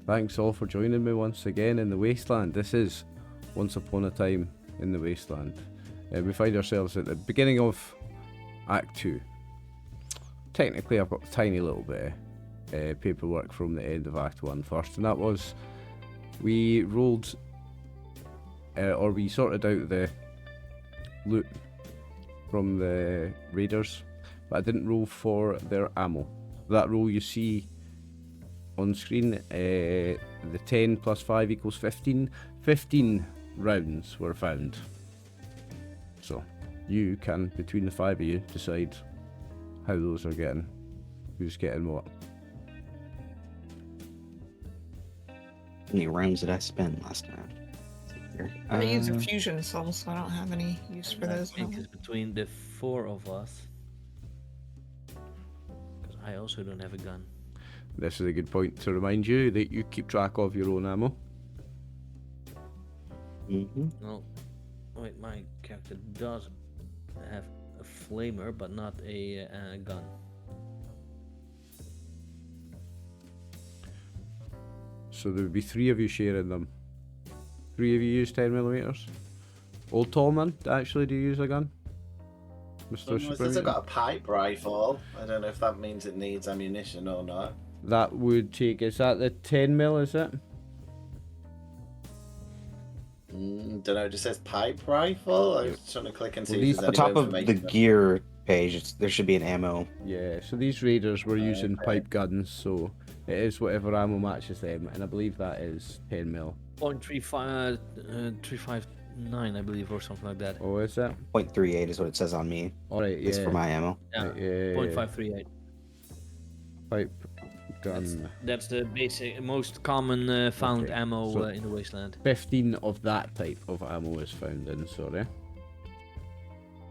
Thanks all for joining me once again in the Wasteland. This is Once Upon a Time in the Wasteland. We find ourselves at the beginning of Act 2. Technically, I've got a tiny little bit of paperwork from the end of Act 1 first, and that was we rolled, or we sorted out the loot from the raiders, but I didn't roll for their ammo. That roll you see on screen, the 10 plus 5 equals 15. 15 rounds were found. So you can, between the 5 of you, decide how those are getting, who's getting what. How many rounds did I spend last time? I use a fusion soul, so I don't have any use for those. I think it's between the 4 of us. Because I also don't have a gun. This is a good point to remind you that you keep track of your own ammo. No, wait, my character does have a flamer, but not a gun. So there would be 3 of you sharing them. 3 of you use 10mm. Old Tallman, actually, do you use a gun? Mr. It's also got a pipe rifle. I don't know if that means it needs ammunition or not. That would take, is that the 10mm, is it? Don't know, it just says pipe rifle. I was trying to click and see Well, if At there's the any top of the information. gear page, there should be an ammo. Yeah, so these raiders were using pipe guns, so it is whatever ammo matches them, and I believe that is 10mm. 359, I believe, or something like that. Oh, is it? 0.38 is what it says on me. Alright, It's yeah. for my ammo. Yeah, Yeah. 0.538. Pipe gun. That's the basic, most common found Okay, ammo so- in the Wasteland. 15 of that type of ammo is found in, sorry.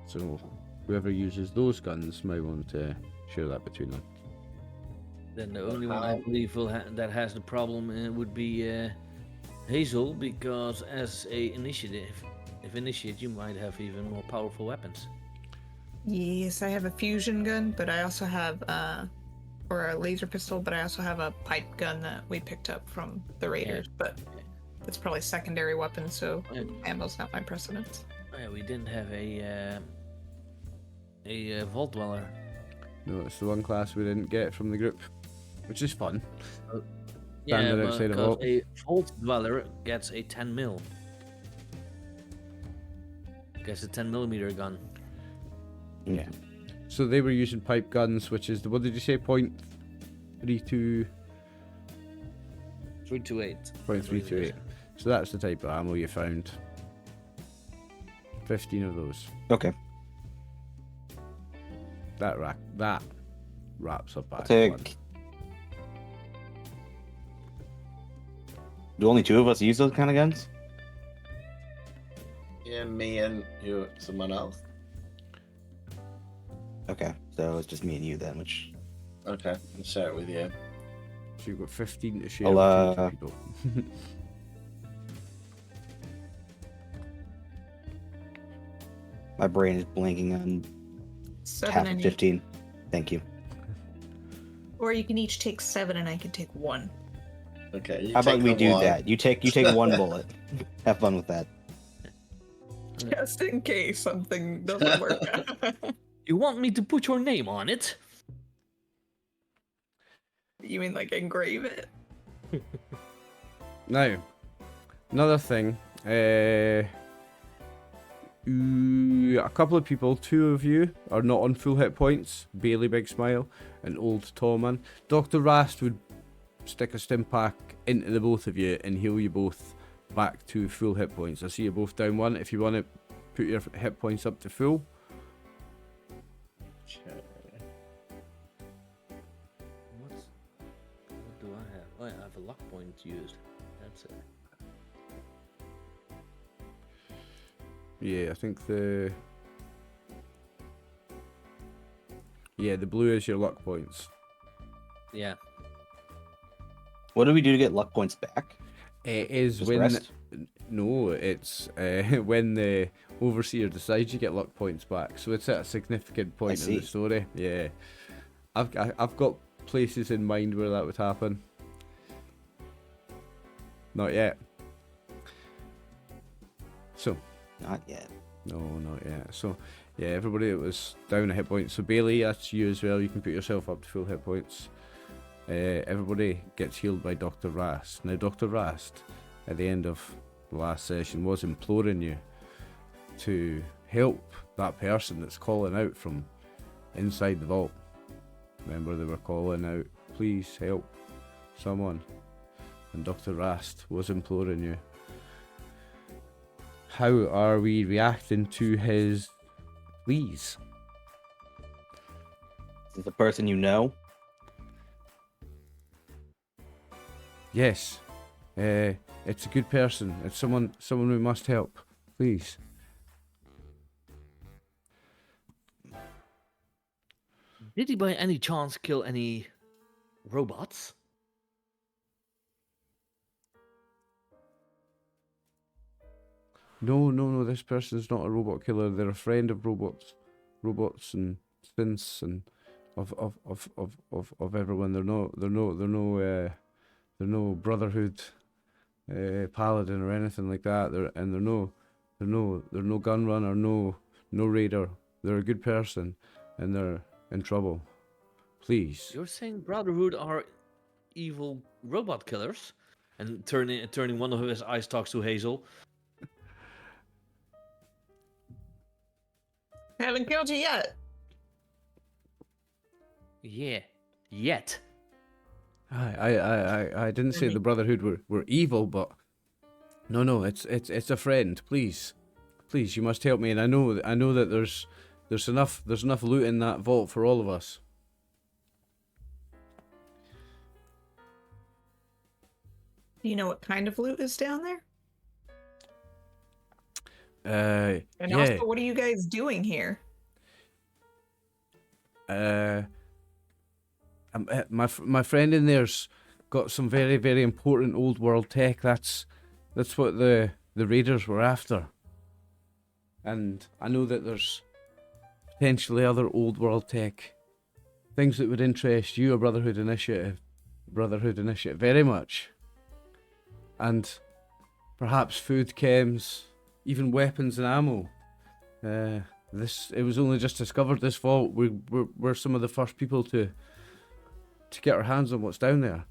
So whoever uses those guns might want to share that between them. Then the only one I believe that has the problem would be Hazel, because as a initiative, if initiate, you might have even more powerful weapons. Yes, I have a fusion gun, but I also have or a laser pistol, but I also have a pipe gun that we picked up from the raiders. But it's probably secondary weapon, so ammo's not my precedence. Oh, yeah, we didn't have a vault dweller. No, it's the one class we didn't get from the group, which is fun. Yeah, Standing but outside a because vault. a vault dweller gets a 10mm. Gets a 10mm gun. Yeah. So they were using pipe guns, which is the, what did you say, 0.32? 328. 0.328. So that's the type of ammo you found. 15 of those. Okay. That wraps up I'll Act take. 1. Do only 2 of us use those kind of guns? Yeah, me and you, someone else. Okay, so it's just me and you then, which... Okay, I'll share it with you. So you've got 15 to share I'll, between 2 people. My brain is blanking on 7 half and of 15. Thank you. or you can each take 7 and I can take 1. Okay, you How about take we the do one. that? You take 1 bullet. Have fun with that. Just in case something doesn't work out. You want me to put your name on it? You mean like engrave it? Now, another thing. A couple of people, 2 of you, are not on full hit points. Bailey Big Smile and Old Tallman. Dr. Rast would stick a stim pack into the both of you and heal you both back to full hit points. I see you both down 1. If you want to put your hit points up to full. What do I have? Oh, yeah, I have a luck point used. That's it. Yeah, I think the blue is your luck points. Yeah. What do we do to get luck points back? It is Just when rest? no, it's when the overseer decides you get luck points back. So it's at a significant point in the see. story. Yeah, I've got places in mind where that would happen. Not yet. So, Not yet. no, not yet. So, yeah, everybody that was down a hit point. So, Bailey, that's you as well. You can put yourself up to full hit points. Everybody gets healed by Dr. Rast. Now, Dr. Rast, at the end of the last session, was imploring you to help that person that's calling out from inside the vault. Remember, they were calling out, please help someone. And Dr. Rast was imploring you. How are we reacting to his pleas? Is it the person you know? Yes. It's a good person. It's someone we must help. Please. Did he by any chance kill any robots? No. This person's not a robot killer. They're a friend of robots and synths and of everyone. They're no Brotherhood, paladin or anything like that. They're no gun runner, no raider. They're a good person, and they're in trouble. Please. You're saying Brotherhood are evil robot killers? And turning one of his eye stalks to Hazel. I haven't killed you yet. Yeah. Yet. I didn't say the Brotherhood were evil, but no, it's a friend. Please, you must help me. And I know that there's enough loot in that vault for all of us. Do you know what kind of loot is down there? And yeah. also, what are you guys doing here? My friend in there's got some very, very important old world tech. That's what the raiders were after. And I know that there's potentially other old world tech, things that would interest you, a Brotherhood Initiative very much. And perhaps food, chems, even weapons and ammo. It was only just discovered, this vault. We're some of the first people to get our hands on what's down there.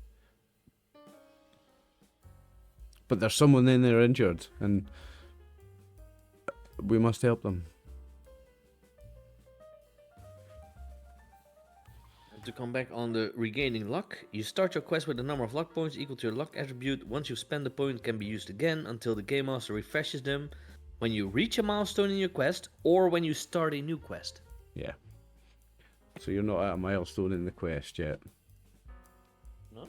But there's someone in there injured, and we must help them. To come back on the regaining luck, you start your quest with a number of luck points equal to your luck attribute. Once you spend the point, it can be used again until the Game Master refreshes them when you reach a milestone in your quest or when you start a new quest. Yeah. So you're not at a milestone in the quest yet. No?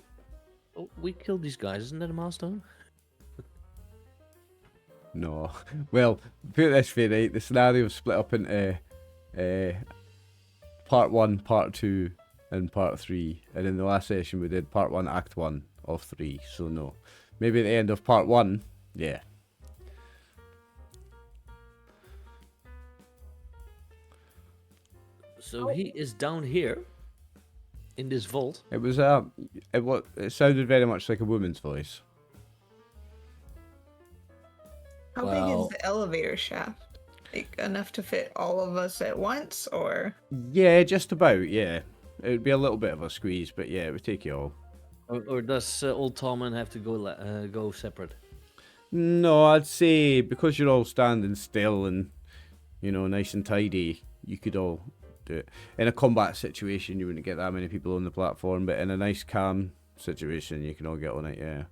Oh, we killed these guys, isn't that a milestone? No. Well, put it this way, right? The scenario is split up into part 1, part 2, and part 3. And in the last session we did part 1, act 1 of 3. So no. Maybe at the end of part 1, yeah. So he is down here in this vault. It sounded very much like a woman's voice. How big is the elevator shaft? Like enough to fit all of us at once, or? Yeah, just about, yeah. It would be a little bit of a squeeze, but yeah, it would take you all. Or does old Tallman have to go separate? No, I'd say because you're all standing still and, nice and tidy, you could all do it. In a combat situation, you wouldn't get that many people on the platform, but in a nice, calm situation, you can all get on it, yeah.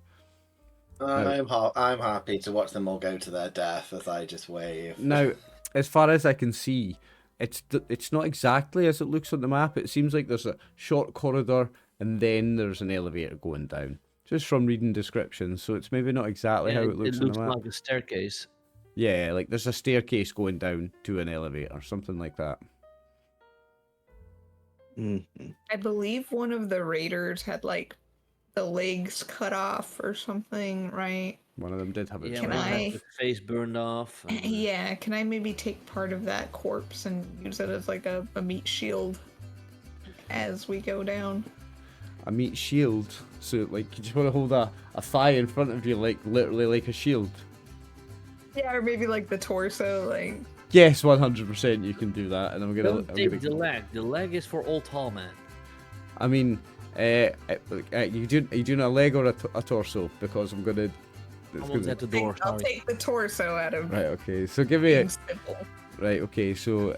I'm happy to watch them all go to their death as I just wave. Now, as far as I can see, it's not exactly as it looks on the map. It seems like there's a short corridor and then there's an elevator going down. Just from reading descriptions, so it's maybe not exactly how it looks on the map. It looks like a staircase. Yeah, like there's a staircase going down to an elevator, something like that. Mm-hmm. I believe one of the raiders had like the legs cut off or something, right? One of them did have a Yeah, Can one I- had the face burned off. and, Yeah, can I maybe take part of that corpse and use it as like a meat shield as we go down? a meat shield. So like you just want to hold a thigh in front of you, like literally like a shield. Yeah, or maybe like the torso, like. Yes, 100% you can do that, and I'm gonna. Don't take the leg. The leg is for old tall man. I mean, you doing a leg or a torso? Because I'm gonna. Someone's at the door. I'll Sorry. take the torso out of. Right. Okay. So give me a. being simple. Right. Okay. So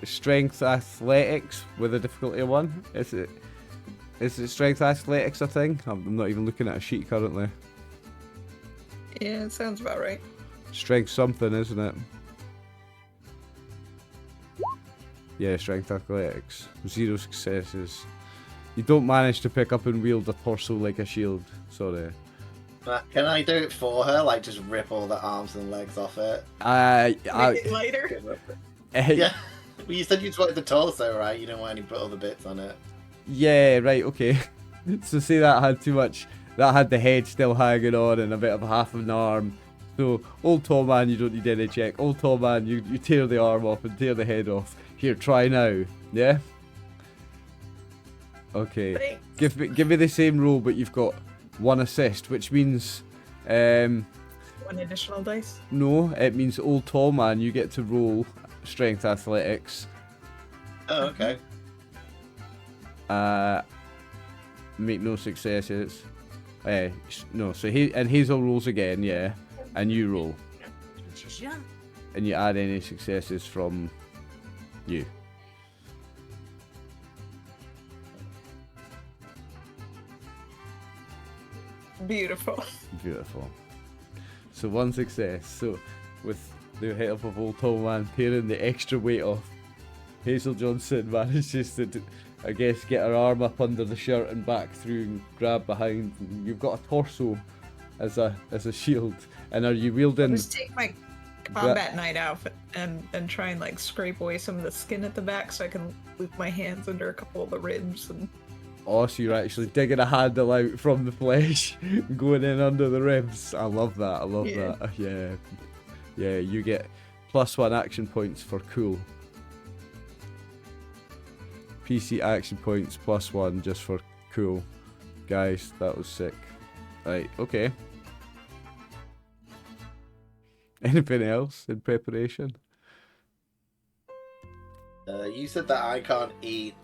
strength athletics with a difficulty of 1. Is it strength athletics a thing? I'm not even looking at a sheet currently. Yeah, it sounds about right. Strength something, isn't it? Yeah, strength athletics. 0 successes. You don't manage to pick up and wield a torso like a shield. Sorry. Can I do it for her? Like, just rip all the arms and legs off it? Make it lighter. Yeah. Well, you said you just wanted the torso, right? You don't want any other bits on it. Yeah, right, okay. So say that had too much. That had the head still hanging on and a bit of half of an arm. So, old tall man, you don't need any check. Old tall man, you tear the arm off and tear the head off. Here, try now. Yeah? Okay. Thanks. Give me the same roll, but you've got 1 assist, which means 1 additional dice. no, it means old tall man, you get to roll strength athletics. Oh, okay. Make no successes. No, so Hazel rolls again, yeah, and you roll, and you add any successes from you. Beautiful. Beautiful. So 1 success. So with the help of old tall man tearing the extra weight off, Hazel Johnson manages to, I guess, get her arm up under the shirt and back through and grab behind. And you've got a torso as a shield. And are you wielding? Just take my combat knight outfit and try and like scrape away some of the skin at the back so I can loop my hands under a couple of the ribs and. Oh, so you're actually digging a handle out from the flesh, going in under the ribs. I love that. I love that. Yeah. Yeah, you get +1 action points for cool. PC action points +1 just for cool. Guys, that was sick. Right, okay. Anything else in preparation? You said that I can't eat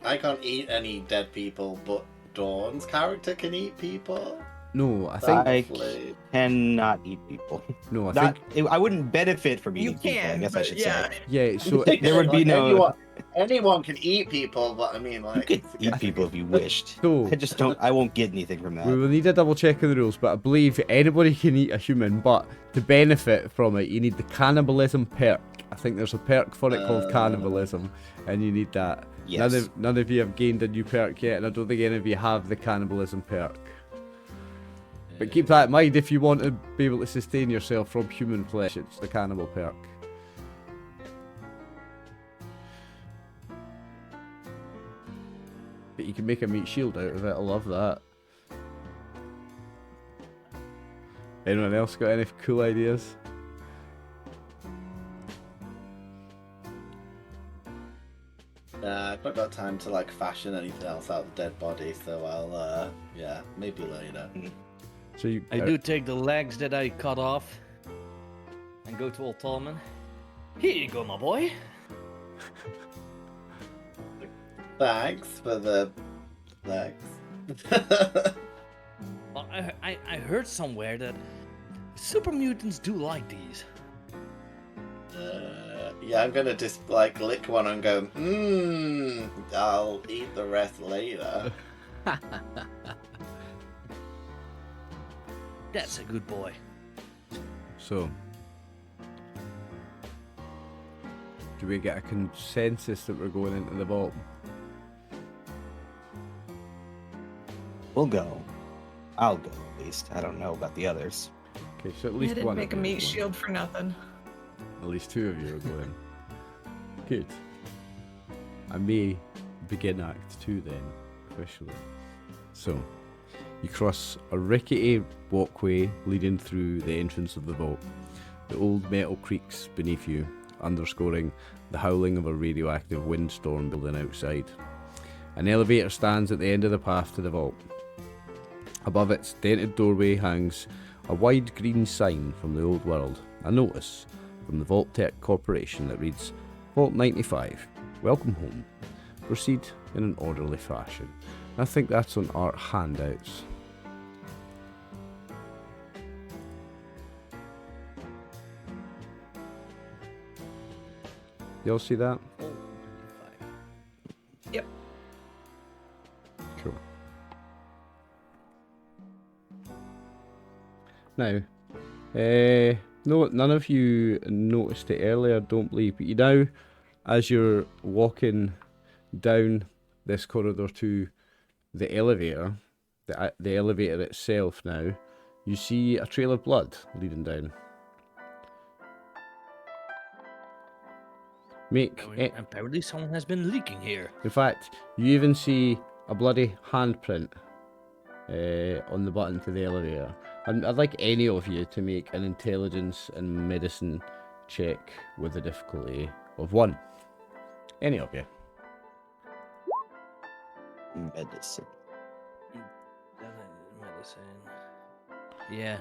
any dead people, but Dawn's character can eat people. No, I think. I cannot eat people. No, I think. I wouldn't benefit from You eating people, I can, guess I but should yeah. say. Yeah, so There would be no. Anyone can eat people, but I mean, You like, could eat people if you wished. So- I just don't. I won't get anything from we that. will need a double check of the rules, but I believe anybody can eat a human, but to benefit from it, you need the cannibalism perk. I think there's a perk for it called cannibalism, and you need that. Yes. None of you have gained a new perk yet, and I don't think any of you have the cannibalism perk. But keep that in mind if you want to be able to sustain yourself from human flesh, it's the cannibal perk. But you can make a meat shield out of it, I love that. Anyone else got any cool ideas? I've not got time to like fashion anything else out of the dead body, so I'll maybe later. So you, I do take the legs that I cut off and go to old Tallman. Here you go, my boy. Thanks for the legs. Well, I heard somewhere that super mutants do like these. Yeah, I'm gonna just like lick one and go, I'll eat the rest later. That's a good boy. So, do we get a consensus that we're going into the vault? We'll go. I'll go at least. I don't know about the others. Okay, so at I least didn't one. make a of you meat is going. shield for nothing. At least 2 of you are going. Good. I may begin Act 2 then, officially. So, you cross a rickety walkway leading through the entrance of the vault. The old metal creaks beneath you, underscoring the howling of a radioactive windstorm building outside. An elevator stands at the end of the path to the vault. Above its dented doorway hangs a wide green sign from the old world, a notice from the Vault Tech Corporation that reads, Vault 95, welcome home. Proceed in an orderly fashion. I think that's on our handouts. Y'all see that? Yep. Cool. Now, no, none of you noticed it earlier, don't believe, but you now, as you're walking down this corridor to the elevator, the elevator itself now, you see a trail of blood leading down. Apparently someone has been leaking here. In fact, you even see a bloody handprint on the button to the elevator. And I'd like any of you to make an intelligence and medicine check with a difficulty of 1. Any of you. Medicine. Medicine. Yeah,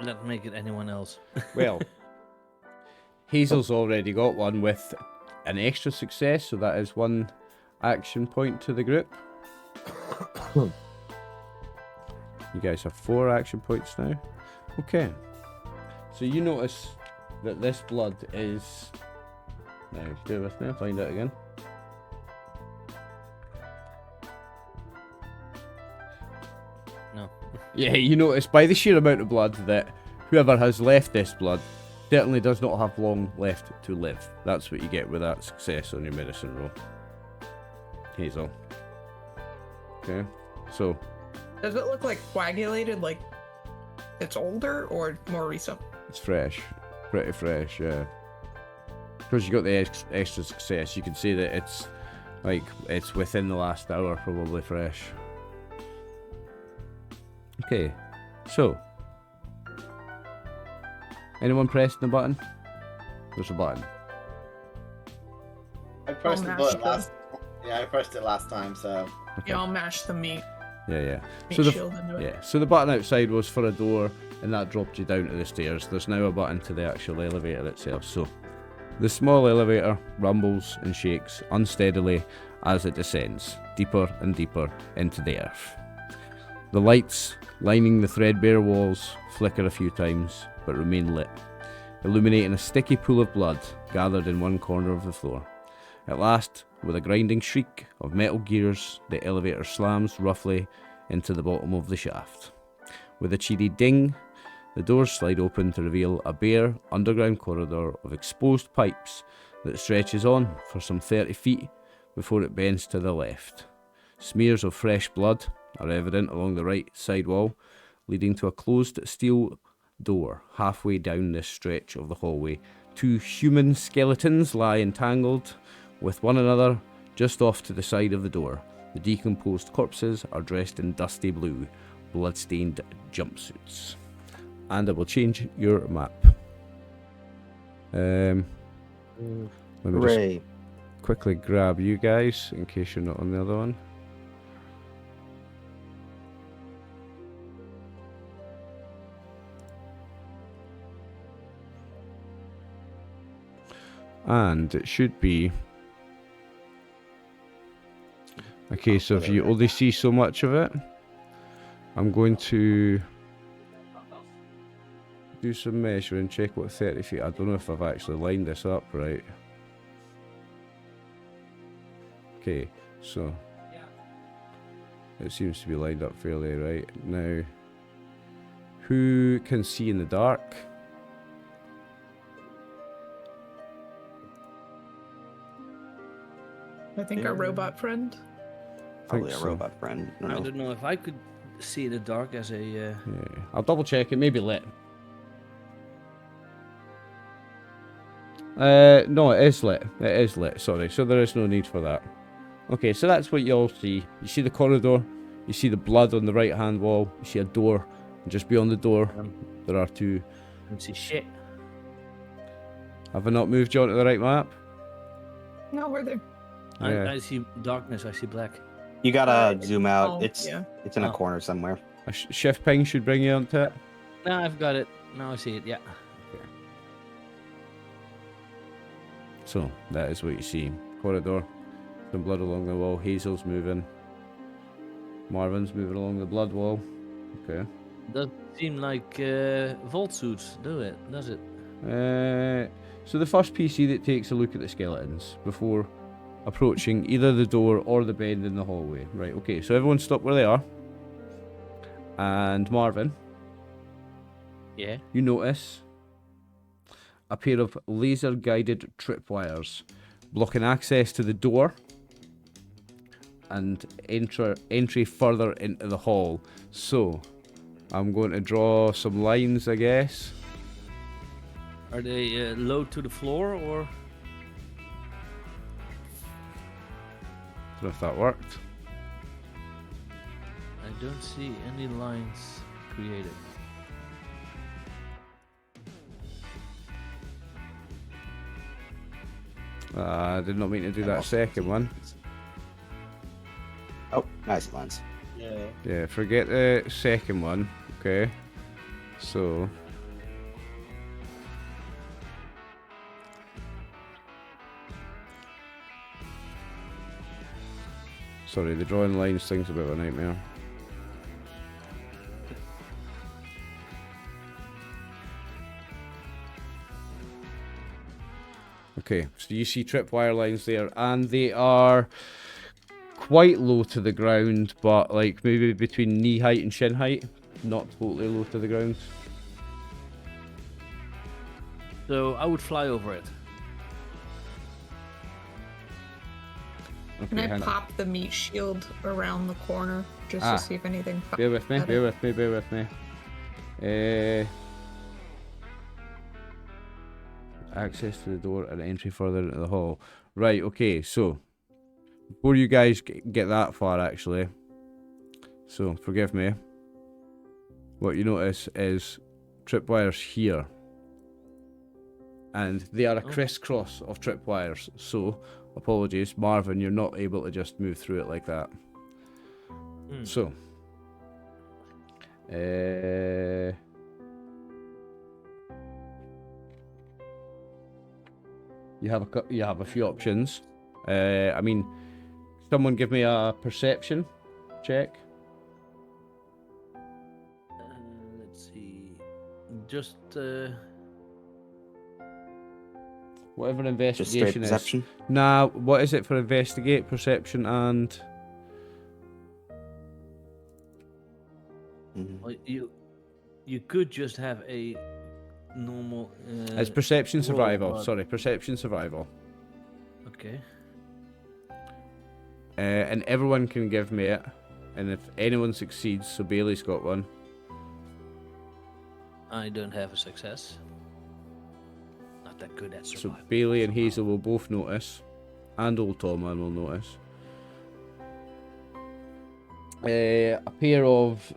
let's make it anyone else. Well, Hazel's already got one with an extra success, so that is 1 action point to the group. You guys have 4 action points now. Okay. So you notice that this blood is... Now, bear with me, I'll find it again. No. Yeah, you notice by the sheer amount of blood that whoever has left this blood certainly does not have long left to live. That's what you get with that success on your medicine roll. Hazel. Okay, so... Does it look like coagulated, like it's older or more recent? It's fresh. Pretty fresh, yeah. Because you got the extra success, you can see that it's like, it's within the last hour, probably fresh. Okay, so... Anyone pressing the button? There's a button. I pressed the mash button them. last. Yeah, I pressed it last time, so. Okay. Yeah, I'll mash the meat Yeah. So shield into it. yeah, so the button outside was for a door, and that dropped you down to the stairs. There's now a button to the actual elevator itself. So the small elevator rumbles and shakes unsteadily as it descends deeper and deeper into the earth. The lights lining the threadbare walls flicker a few times, but remain lit, illuminating a sticky pool of blood gathered in one corner of the floor. At last, with a grinding shriek of metal gears, the elevator slams roughly into the bottom of the shaft. With a cheery ding, the doors slide open to reveal a bare, underground corridor of exposed pipes that stretches on for some 30 feet before it bends to the left. Smears of fresh blood are evident along the right side wall, leading to a closed steel door halfway down this stretch of the hallway. 2 human skeletons lie entangled with one another just off to the side of the door. The decomposed corpses are dressed in dusty blue, blood-stained jumpsuits. And I will change your map. Let me just Hooray. quickly grab you guys in case you're not on the other one. And it should be a case of you only see so much of it. I'm going to do some measuring, check what 30 feet. I don't know if I've actually lined this up right. Okay, so it seems to be lined up fairly right. Now, who can see in the dark? I think our robot friend. Probably a so. robot friend. I I don't know. don't know if I could see in the dark as a. Yeah, I'll double check. It may be lit. No, it is lit. It is lit. Sorry, so there is no need for that. Okay, so that's what you all see. You see the corridor. You see the blood on the right-hand wall. You see a door. And just beyond the door, there are 2. I can see shit. Have I not moved you onto the right map? No, we're there. Yeah. I see darkness. I see black. You gotta zoom out. Oh, It's yeah. it's in a Oh. corner somewhere. A shift ping should bring you onto it. Now I've got it. Now I see it. Yeah. So that is what you see. Corridor, some blood along the wall. Hazel's moving. Marvin's moving along the blood wall. Okay. Doesn't seem like vault suits, does it? So the first PC that takes a look at the skeletons before approaching either the door or the bend in the hallway. Right, okay, so everyone stop where they are. And Marvin, Yeah. you notice a pair of laser-guided tripwires blocking access to the door and entry further into the hall. So, I'm going to draw some lines, I guess. Are they low to the floor or? Don't know if that worked. I don't see any lines created. I did not mean to do that second one. Oh, nice lines. Yeah. Yeah, forget the second one. Okay. So. Sorry, the drawing lines thing's a bit of a nightmare. Okay, so you see tripwire lines there, and they are quite low to the ground, but like maybe between knee height and shin height, not totally low to the ground. So I would fly over it. Okay, Can I hang on. pop the meat shield around the corner just Ah. to see if anything pops Bear with me, out bear of- with me, bear with me. Access to the door and entry further into the hall. Right, okay, so before you guys get that far, actually, so forgive me, what you notice is tripwires here, and they are a Oh. crisscross of tripwires. So apologies, Marvin, you're not able to just move through it like that. So, you have a few options. I mean, someone give me a perception check. Let's see. Just Whatever Just straight investigation is. perception. Nah, what is it for investigate, perception, and Mhm. well, you could just have a normal. it's perception roll, survival. but- Sorry, perception survival. Okay. And everyone can give me it, and if anyone succeeds, so Bailey's got one. I don't have a success. Not that good at So survival. Bailey and Hazel will both notice, and Old Tomman will notice. A pair of.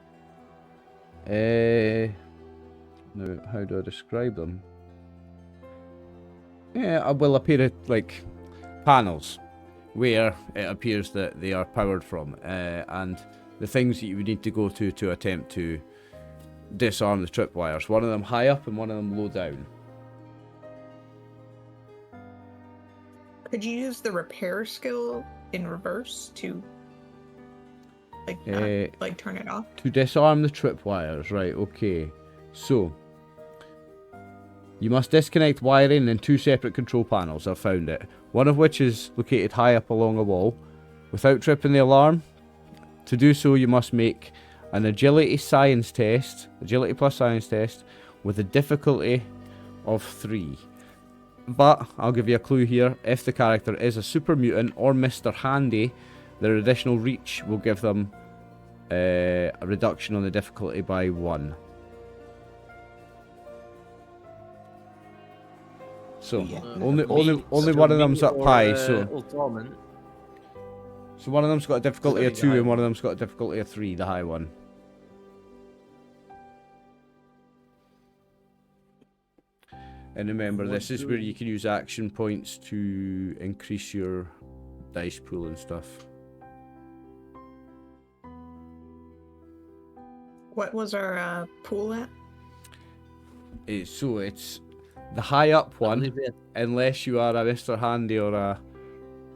Now, how do I describe them? Yeah, well, a pair of like panels where it appears that they are powered from, and the things that you would need to go to attempt to disarm the tripwires. One of them high up and one of them low down. Could you use the repair skill in reverse to like not, like turn it off? To disarm the tripwires, right, okay. So, you must disconnect wiring in two separate control panels, I've found it. One of which is located high up along a wall, without tripping the alarm. To do so, you must make an agility plus science test, with a difficulty of 3. But, I'll give you a clue here, if the character is a super mutant or Mr. Handy, their additional reach will give them a reduction on the difficulty by 1. So, Yeah. only Me- one of me them's up or, high, so Ultraman. one of them's got a difficulty of Sorry, 2 the and high one of them's got a difficulty of 3, the high one. And remember, What this is do- where you can use action points to increase your dice pool and stuff. What was our pool at? So it's the high up I one, believe it. unless you are a Mr. Handy or a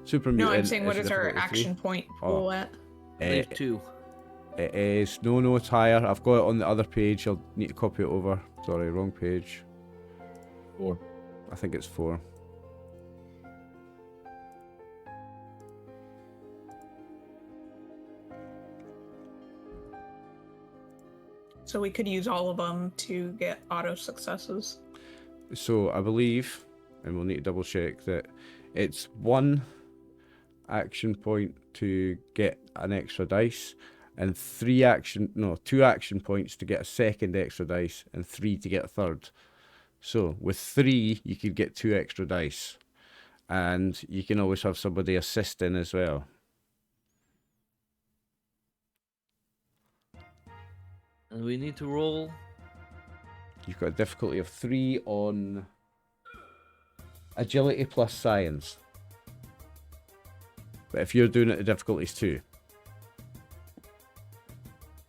super No, mutant. I'm saying what it's is our difficulty 3. action point Oh. pool at? I believe 2. It is no, it's higher. I've got it on the other page. I'll need to copy it over. Sorry, wrong page. 4. I think it's 4. So we could use all of them to get auto successes. So I believe, and we'll need to double check that it's 1 action point to get an extra dice, and 2 action points to get a second extra dice, and 3 to get a third. So with 3, you could get 2 extra dice, and you can always have somebody assisting as well. And we need to roll. You've got a difficulty of 3 on agility plus science. But if you're doing it, the difficulty is 2.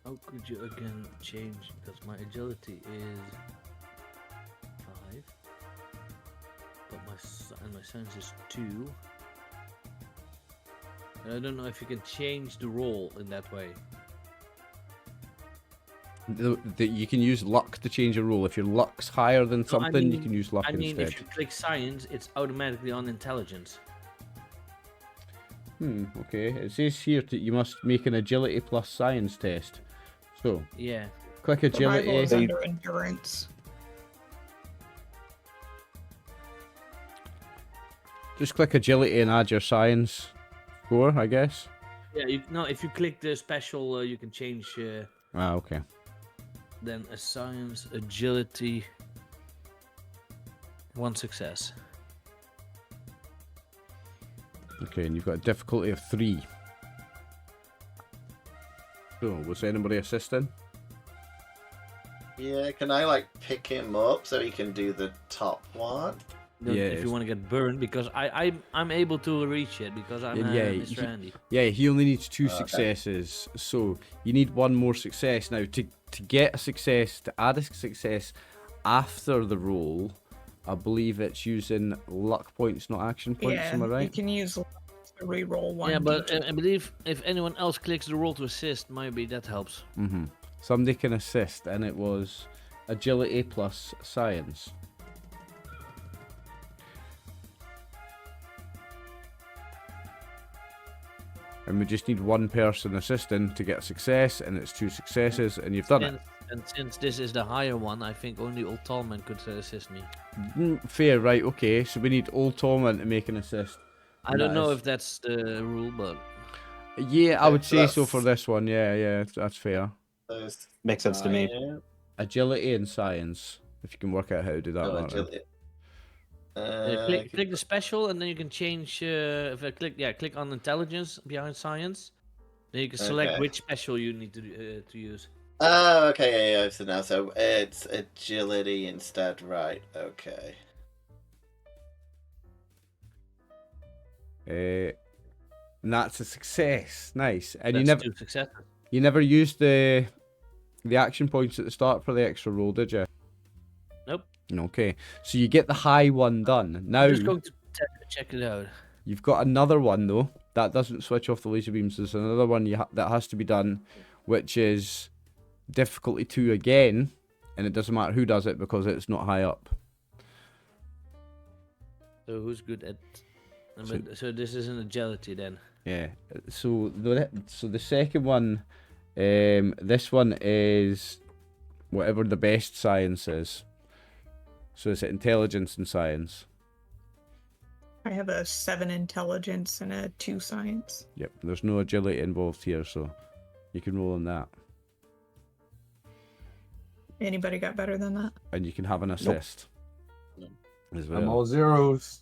How could you again change? Because my agility is 5, but my science is 2. And I don't know if you can change the roll in that way. You can use luck to change a roll. If your luck's higher than something, you can use luck I mean, instead. if you click science, it's automatically on intelligence. Okay. It says here that you must make an agility plus science test. So, Yeah. click Survival agility. is under endurance. Just click agility and add your science score, I guess. Yeah. If you click the special, you can change. Okay. Then a science agility. 1 success. Okay, and you've got a difficulty of 3. So, was anybody assisting? Yeah, can I like pick him up so he can do the top one? If Yes. you want to get burned, because I'm able to reach it because I'm Mr. Andy. Yeah, he only needs 2 Okay. successes, so you need 1 more success. Now, to get a success, to add a success after the roll, I believe it's using luck points, not action points, Yeah, am I you right? can use luck to reroll 1. Yeah, but I believe if anyone else clicks the roll to assist, maybe that helps. Somebody can assist, and it was agility plus science. And we just need 1 person assisting to get a success, and it's 2 successes, and you've done it. And since this is the higher one, I think only Old Tallman could assist me. Fair, right, okay. So we need Old Tallman to make an assist. I don't know if that's the rule, but Yeah, I would say so That's- for this one. Yeah, that's fair. Those Makes sense to me. Agility and science, if you can work out how to do that. Martin. agility. click the special, and then you can change. If I click on intelligence behind science, then you can select Okay. which special you need to use. Oh, okay, yeah. So now, so it's agility instead, right? Okay. And that's a success. Nice. And That's you never 2 successes. you never used the action points at the start for the extra roll, did you? Nope. Okay. So you get the high one done. Now I'm just going to check it out. you've got another one though that doesn't switch off the laser beams. There's another one that has to be done, which is difficulty 2 again, and it doesn't matter who does it because it's not high up. So who's good at? So this is an agility then. Yeah. So the second one, this one is whatever the best science is. So it's intelligence and science. I have a 7 intelligence and a 2 science. Yep. There's no agility involved here, so you can roll on that, Anybody got better than that? and you can have an assist as well. I'm all zeros.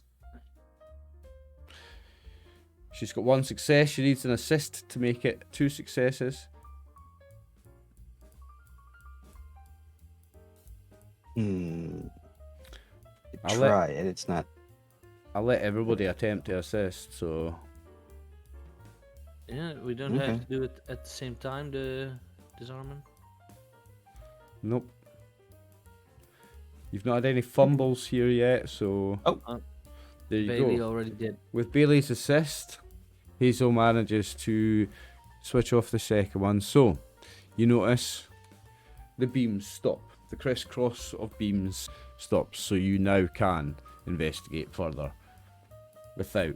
She's got 1 success. She needs an assist to make it 2 successes. I'll let- Try it. It's not. I'll let everybody attempt to assist, so Yeah, we don't Okay. have to do it at the same time. The disarmament. Nope. You've not had any fumbles here yet, so there you Bailey go. already did. With Bailey's assist, Hazel manages to switch off the second one. So, you notice the beams stop. The crisscross of beams stops, so you now can investigate further without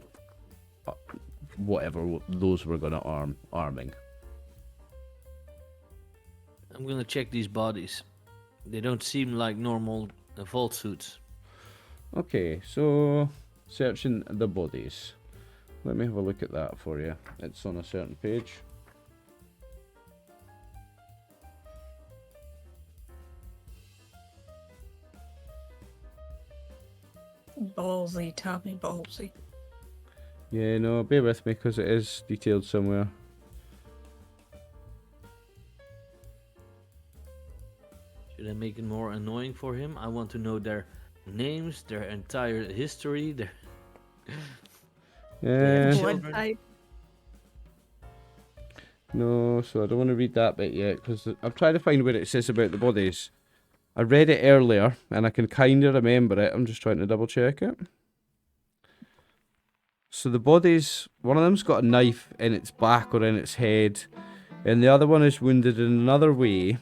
whatever those were going to arming. I'm gonna check these bodies. They don't seem like normal vault suits. Okay, so searching the bodies. Let me have a look at that for you. It's on a certain page. Ballsy, Tommy, ballsy. Yeah, no, bear with me because it is detailed somewhere. Should I make it more annoying for him? I want to know their names, their entire history, their Yeah. Blood Children. type. No, so I don't want to read that bit yet because I'm trying to find where it says about the bodies. I read it earlier and I can kind of remember it. I'm just trying to double check it. So the bodies, one of them's got a knife in its back or in its head, and the other one is wounded in another way.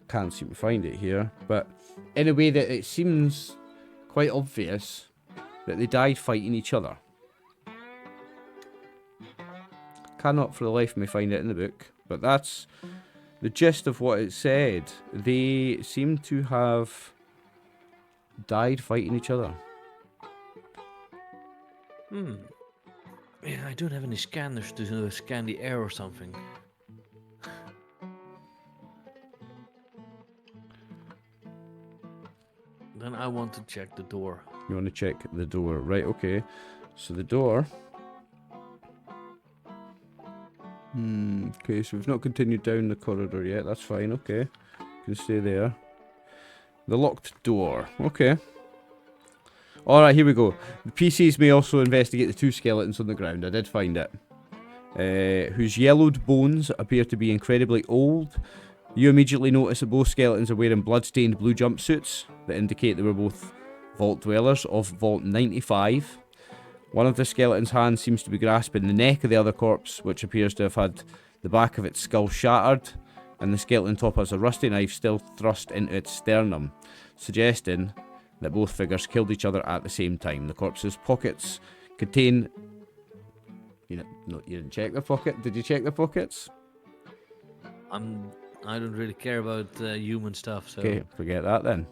Can't seem to find it here, but in a way that it seems quite obvious that they died fighting each other. Cannot for the life of me find it in the book, but that's the gist of what it said. They seem to have died fighting each other. Yeah, I don't have any scanners to scan the air or something. Then I want to check the door. You want to check the door, right? Okay, so the door. Okay, so we've not continued down the corridor yet. That's fine. Okay, can stay there. The locked door. Okay. All right, here we go. The PCs may also investigate the two skeletons on the ground. I did find it. Whose yellowed bones appear to be incredibly old. You immediately notice that both skeletons are wearing blood-stained blue jumpsuits that indicate they were both vault dwellers of Vault 95. One of the skeleton's hands seems to be grasping the neck of the other corpse, which appears to have had the back of its skull shattered, and the skeleton top has a rusty knife still thrust into its sternum, suggesting that both figures killed each other at the same time. The corpse's pockets contain... You didn't check the pocket? Did you check the pockets? I don't really care about human stuff, so Okay, forget that then.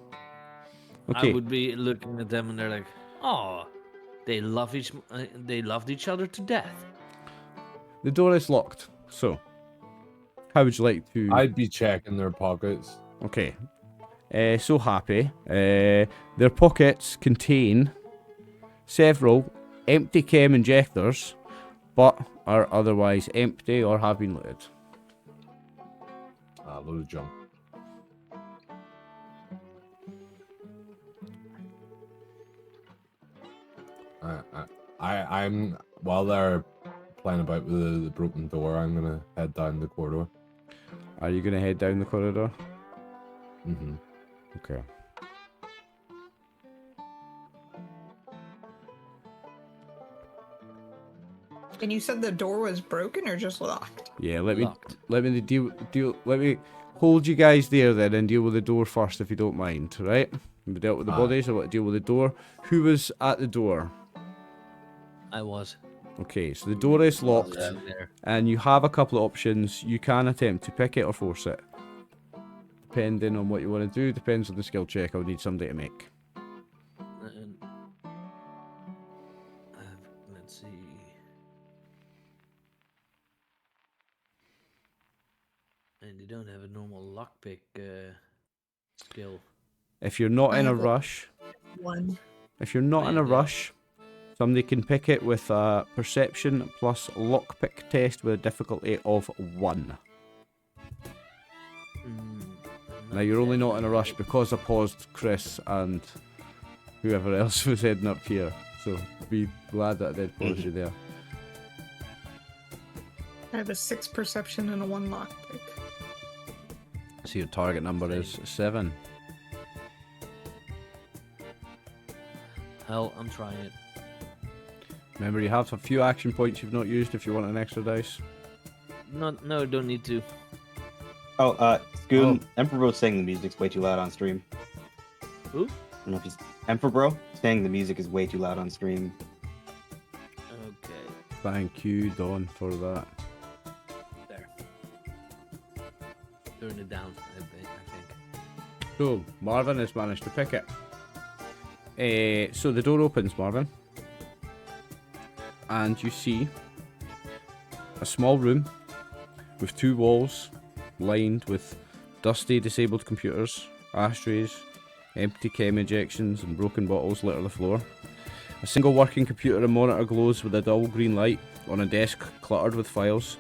Okay. I would be looking at them and they're like, "Oh, they loved each other to death." The door is locked, so how would you like to... I'd be checking their pockets. Okay. So happy. Their pockets contain several empty chem injectors, but are otherwise empty or have been looted. Load of junk. I'm while they're playing about with the broken door, I'm gonna head down the corridor. Are you going to head down the corridor? Mm-hmm. Okay. And you said the door was broken or just locked? Yeah, let Locked. me hold you guys there then and deal with the door first if you don't mind, right? We dealt with the bodies, I want to deal with the door. Who was at the door? I was. Okay, so the door is locked, There. and you have a couple of options. You can attempt to pick it or force it. Depending on what you want to do, depends on the skill check I would need somebody to make. Let's see. And they don't have a normal lockpick skill. If you're not I in a have a- rush, One. if you're not in a Yeah. rush, somebody can pick it with a perception plus lockpick test with a difficulty of 1. Now you're only not in a rush because I paused Chris and whoever else was heading up here. So be glad that I did pause you there. I have a 6 perception and a 1 lockpick. So your target number is 7. Hell, I'm trying it. Remember, you have a few action points you've not used if you want an extra dice. No, don't need to. Oh, Scoon, Emperor Bro's saying the music's way too loud on stream. Who? I don't know if he's Emperor Bro saying the music is way too loud on stream. Okay. Thank you, Dawn, for that. There. Turn it down a bit, I think. So, Marvin has managed to pick it. So the door opens, Marvin. And you see a small room with 2 walls lined with dusty, disabled computers, ashtrays, empty chem injections, and broken bottles litter the floor. A single working computer and monitor glows with a dull green light on a desk cluttered with files.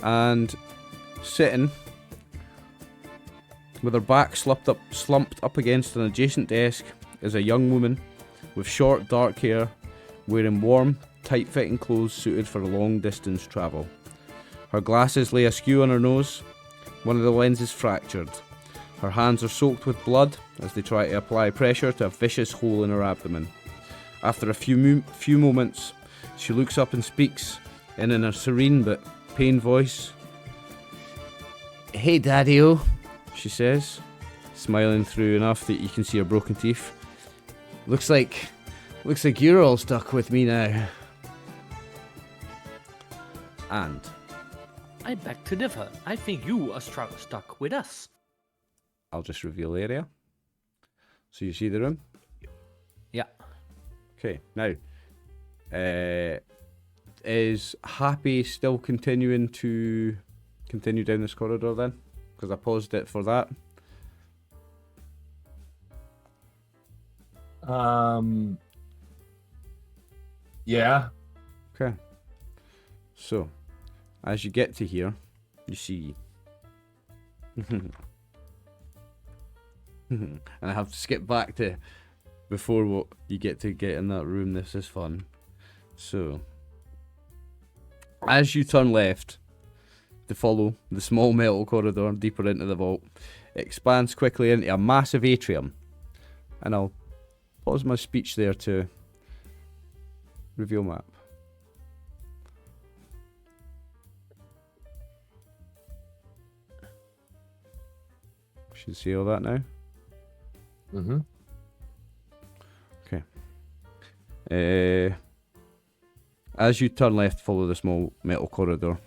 And sitting with her back slumped up against an adjacent desk is a young woman with short, dark hair, wearing warm, tight-fitting clothes suited for long-distance travel. Her glasses lay askew on her nose. One of the lenses fractured. Her hands are soaked with blood as they try to apply pressure to a vicious hole in her abdomen. After a few moments, she looks up and speaks in a serene but pained voice. "Hey, Daddy-o," she says, smiling through enough that you can see her broken teeth. Looks like you're all stuck with me now." And I beg to differ. I think you are stuck with us. I'll just reveal the area. So you see the room? Yeah. Okay, now, is Happy still continuing down this corridor then? Because I paused it for that. Yeah. Okay. So, as you get to here, you see... and I have to skip back to before what you get in that room. This is fun. So, as you turn left to follow the small metal corridor deeper into the vault, it expands quickly into a massive atrium. And I'll pause my speech there to reveal map. Should see all that now. Mm-hmm. Okay. As you turn left, follow the small metal corridor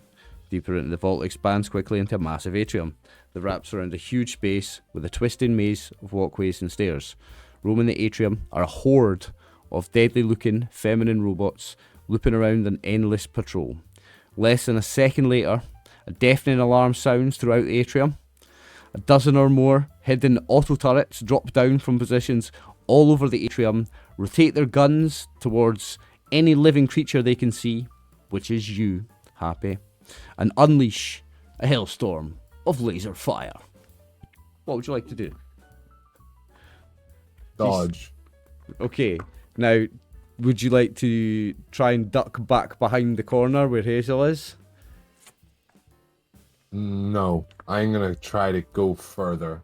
deeper into the vault, expands quickly into a massive atrium that wraps around a huge space with a twisting maze of walkways and stairs. Roaming the atrium are a horde of deadly-looking feminine robots looping around an endless patrol. Less than a second later, a deafening alarm sounds throughout the atrium. A dozen or more hidden auto turrets drop down from positions all over the atrium, rotate their guns towards any living creature they can see, which is you, Happy, and unleash a hailstorm of laser fire. What would you like to do? Dodge. Okay, now, would you like to try and duck back behind the corner where Hazel is? No, I'm gonna try to go further.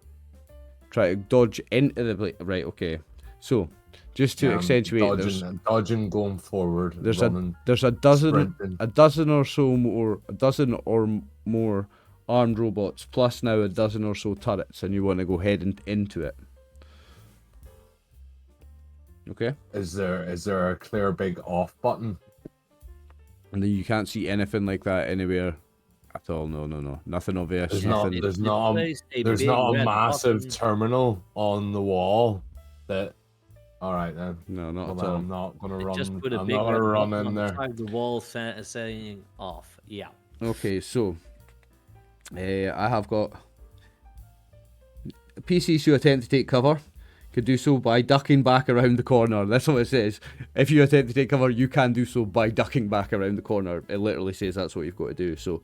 Try to dodge into the... Right, okay. So, just to accentuate, dodging, going forward. There's running, a dozen sprinting. a dozen or more armed robots, plus now a dozen or so turrets, and you want to go heading into it. Okay. Is there a clear big off button? And then you can't see anything like that anywhere at all. No. Nothing obvious. There's nothing. not a massive button. terminal on the wall that. All right then. No, not Well, at all. I'm not gonna They run. just put a I'm big not gonna red run button in on the there. side of the wall saying off. Yeah. Okay, so I have got PCs who attempt to take cover could do so by ducking back around the corner. That's what it says. If you attempt to take cover, you can do so by ducking back around the corner. It literally says that's what you've got to do. So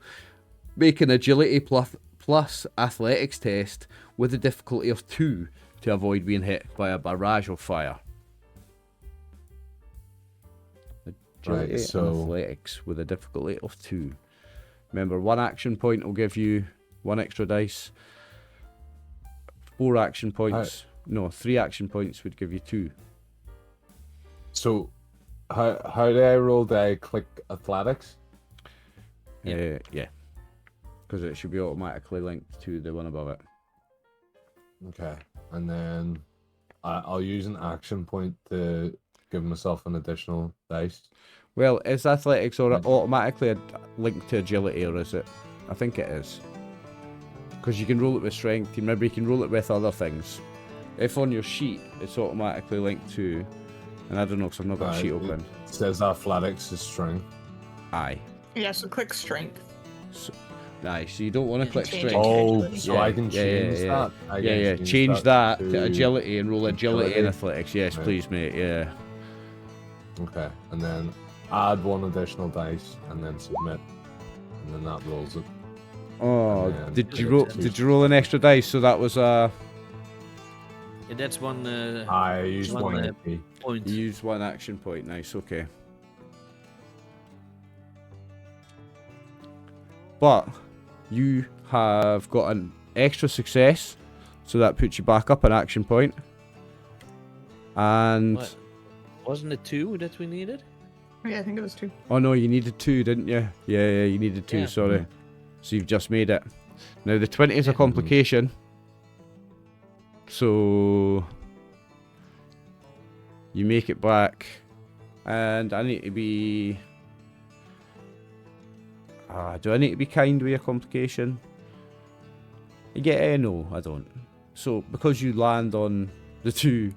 make an agility plus athletics test with a difficulty of 2 to avoid being hit by a barrage of fire. Agility so- and athletics with a difficulty of 2. Remember, 1 action point will give you 1 extra dice. 4 action points. No, 3 action points would give you 2. So, how do I roll? Do I click athletics? Yeah. Because it should be automatically linked to the one above it. Okay, and then I'll use an action point to give myself an additional dice. Well, is athletics or automatically linked to agility, or is it? I think it is. Because you can roll it with strength. Remember, you can roll it with other things. If on your sheet it's automatically linked to, and I don't know because I've not got a sheet open. It says athletics is strength. Aye. Yeah, so click strength. So you don't want to click Change strength. Oh, agility. so I can change that. I can Change that to agility and roll agility and agility. athletics. Yes, Right. please, mate. Yeah. Okay, and then add 1 additional dice, and then submit, and then that rolls it. Oh, And then- did you roll an extra dice? So that was Yeah, that's one I used One, 1 uh, AP. point. you used 1 action point. Nice. Okay. But you have got an extra success, so that puts you back up an action point. And What? Wasn't it 2 that we needed? Yeah, I think it was 2. oh no, you needed 2, didn't you? Yeah, you needed 2. Yeah. Sorry. So you've just made it. Now the 20 is a Yeah. complication. So you make it back, and I need to be. Do I need to be kind with your complication? Yeah, no, I don't. So because you land on the 2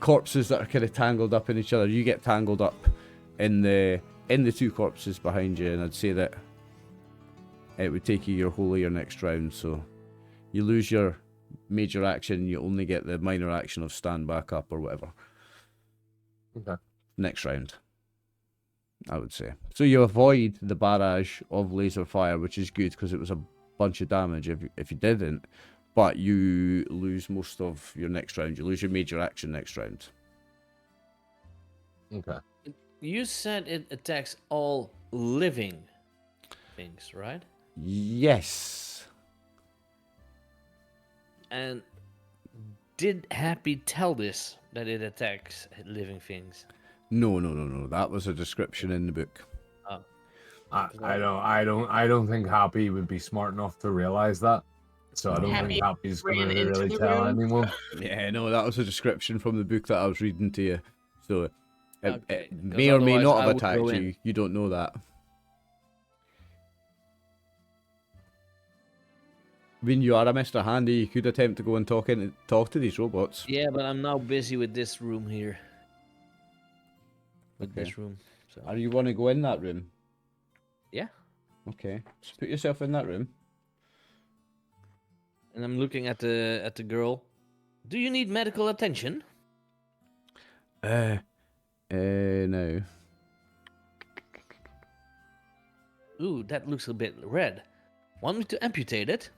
corpses that are kind of tangled up in each other, you get tangled up in the 2 corpses behind you, and I'd say that it would take you your whole of your next round. So you lose your major action, you only get the minor action of stand back up or whatever. Okay. Next round, I would say. So you avoid the barrage of laser fire, which is good because it was a bunch of damage if you didn't, but you lose most of your next round. You lose your major action next round. Okay. You said it attacks all living things, right? Yes. And did Happy tell this that it attacks living things? No. That was a description in the book. I don't think Happy would be smart enough to realize that. So I don't Happy think Happy's going ran to into really the tell room. anyone. Yeah, no, that was a description from the book that I was reading to you. So Okay, it 'cause may or may otherwise not I have would go attacked in. you. You don't know that. When you are a Mr. Handy, you could attempt to go and talk to these robots. Yeah, but I'm now busy with this room here. With Okay. this room. So Are you want to go in that room? yeah. Okay. Just put yourself in that room. And I'm looking at the girl. Do you need medical attention? No. Ooh, that looks a bit red. Want me to amputate it?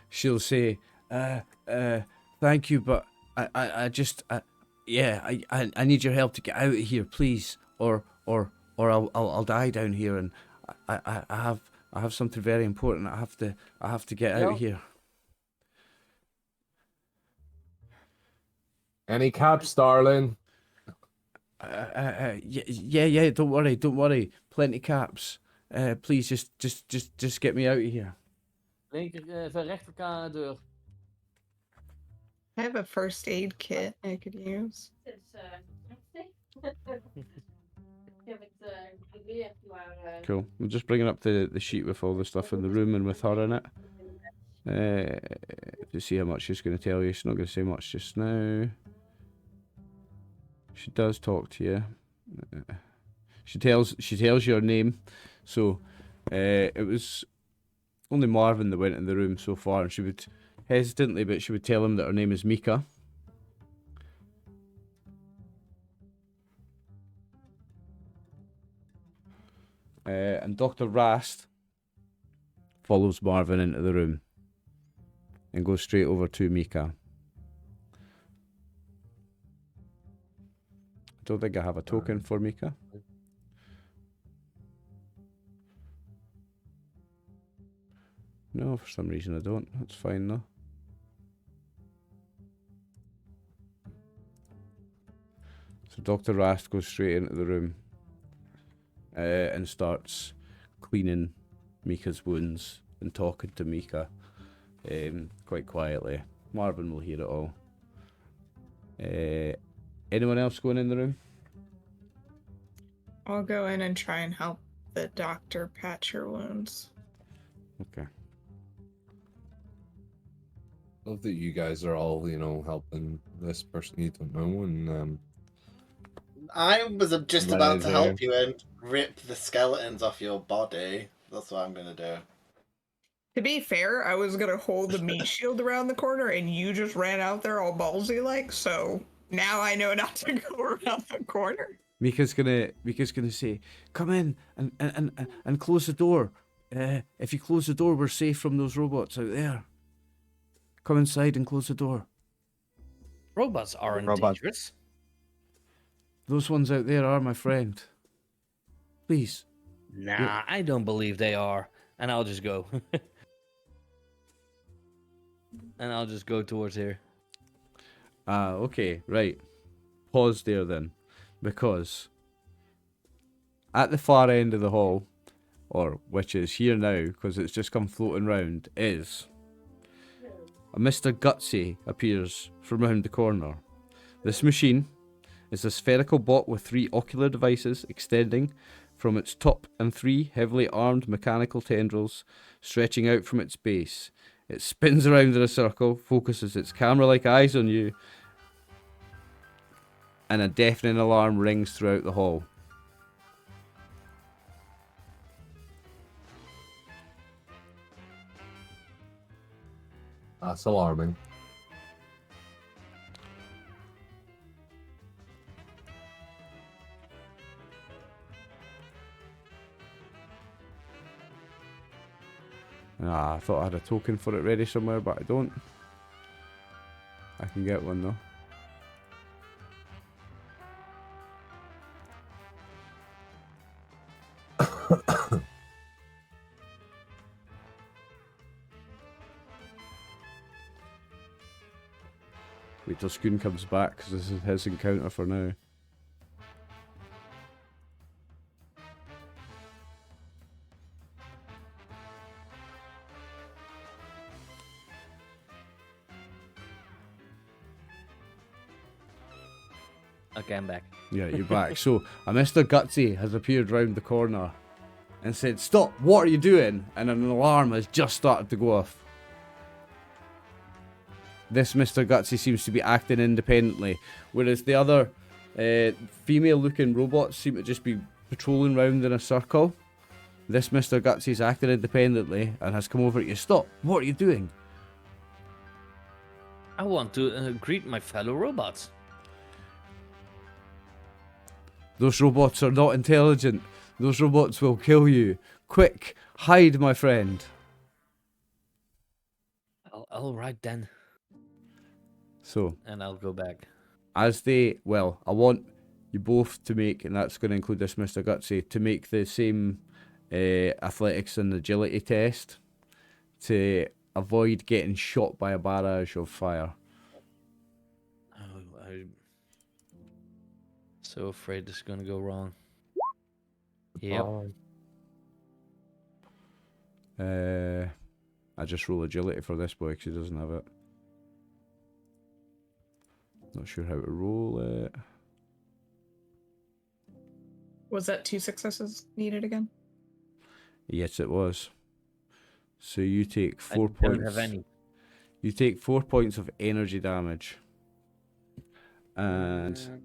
She'll say, thank you, but I just, I need your help to get out of here, please, or I'll die down here, and I have something very important. I have to get out of here. Any caps, darling? Yeah. Don't worry. Plenty caps. Please, just get me out of here. Rechter I have a first aid kit I could use. Cool. I'm just bringing up the sheet with all the stuff in the room and with her in it. To see how much she's going to tell you. She's not going to say much just now. She does talk to you. She tells your name. So it was only Marvin that went in the room so far, and she would hesitantly, but she would tell him that her name is Mika. And Dr. Rast follows Marvin into the room and goes straight over to Mika. I don't think I have a token for Mika. No, for some reason I don't. That's fine though. So Dr. Rast goes straight into the room and starts cleaning Mika's wounds and talking to Mika quite quietly. Marvin will hear it all. Anyone else going in the room? I'll go in and try and help the doctor patch her wounds. Okay. Love that you guys are all, you know, helping this person you don't know, and I was just Right about to there. help you and rip the skeletons off your body. That's what I'm gonna do. To be fair, I was gonna hold the meat shield around the corner, and you just ran out there all ballsy like. So now I know not to go around the corner. Mika's gonna say, "Come in and close the door. If you close the door, we're safe from those robots out there. Come inside and close the door. Robots aren't Robot. dangerous. Those ones out there are my friend. Please." Nah, I don't believe they are. And I'll just go. And I'll just go towards here. Okay, right. Pause there then. Because at the far end of the hall, or which is here now, because it's just come floating round, is a Mr. Gutsy appears from round the corner. This machine is a spherical bot with 3 ocular devices extending from its top and 3 heavily armed mechanical tendrils stretching out from its base. It spins around in a circle, focuses its camera-like eyes on you, and a deafening alarm rings throughout the hall. that's alarming. I thought I had a token for it ready somewhere, but I don't. I can get one though. Wait till Skoon comes back, because this is his encounter for now. Okay, I'm back. Yeah, you're back. So, a Mr. Gutsy has appeared round the corner and said, "Stop, what are you doing?" And an alarm has just started to go off. This Mr. Gutsy seems to be acting independently, whereas the other female-looking robots seem to just be patrolling round in a circle. This Mr. Gutsy is acting independently and has come over to you. "Stop, what are you doing?" I want to greet my fellow robots. "Those robots are not intelligent. Those robots will kill you. Quick, hide, my friend." All right then. So, And I'll go back. as they, well, I want you both to make, and that's going to include this Mr. Gutsy, to make the same athletics and agility test to avoid getting shot by a barrage of fire. Oh, I'm so afraid this is gonna go wrong. Yep. I just roll agility for this boy because he doesn't have it. Not sure how to roll it. Was that 2 successes needed again? Yes, it was. So you take I 4 don't points. have any. You take 4 points of energy damage. And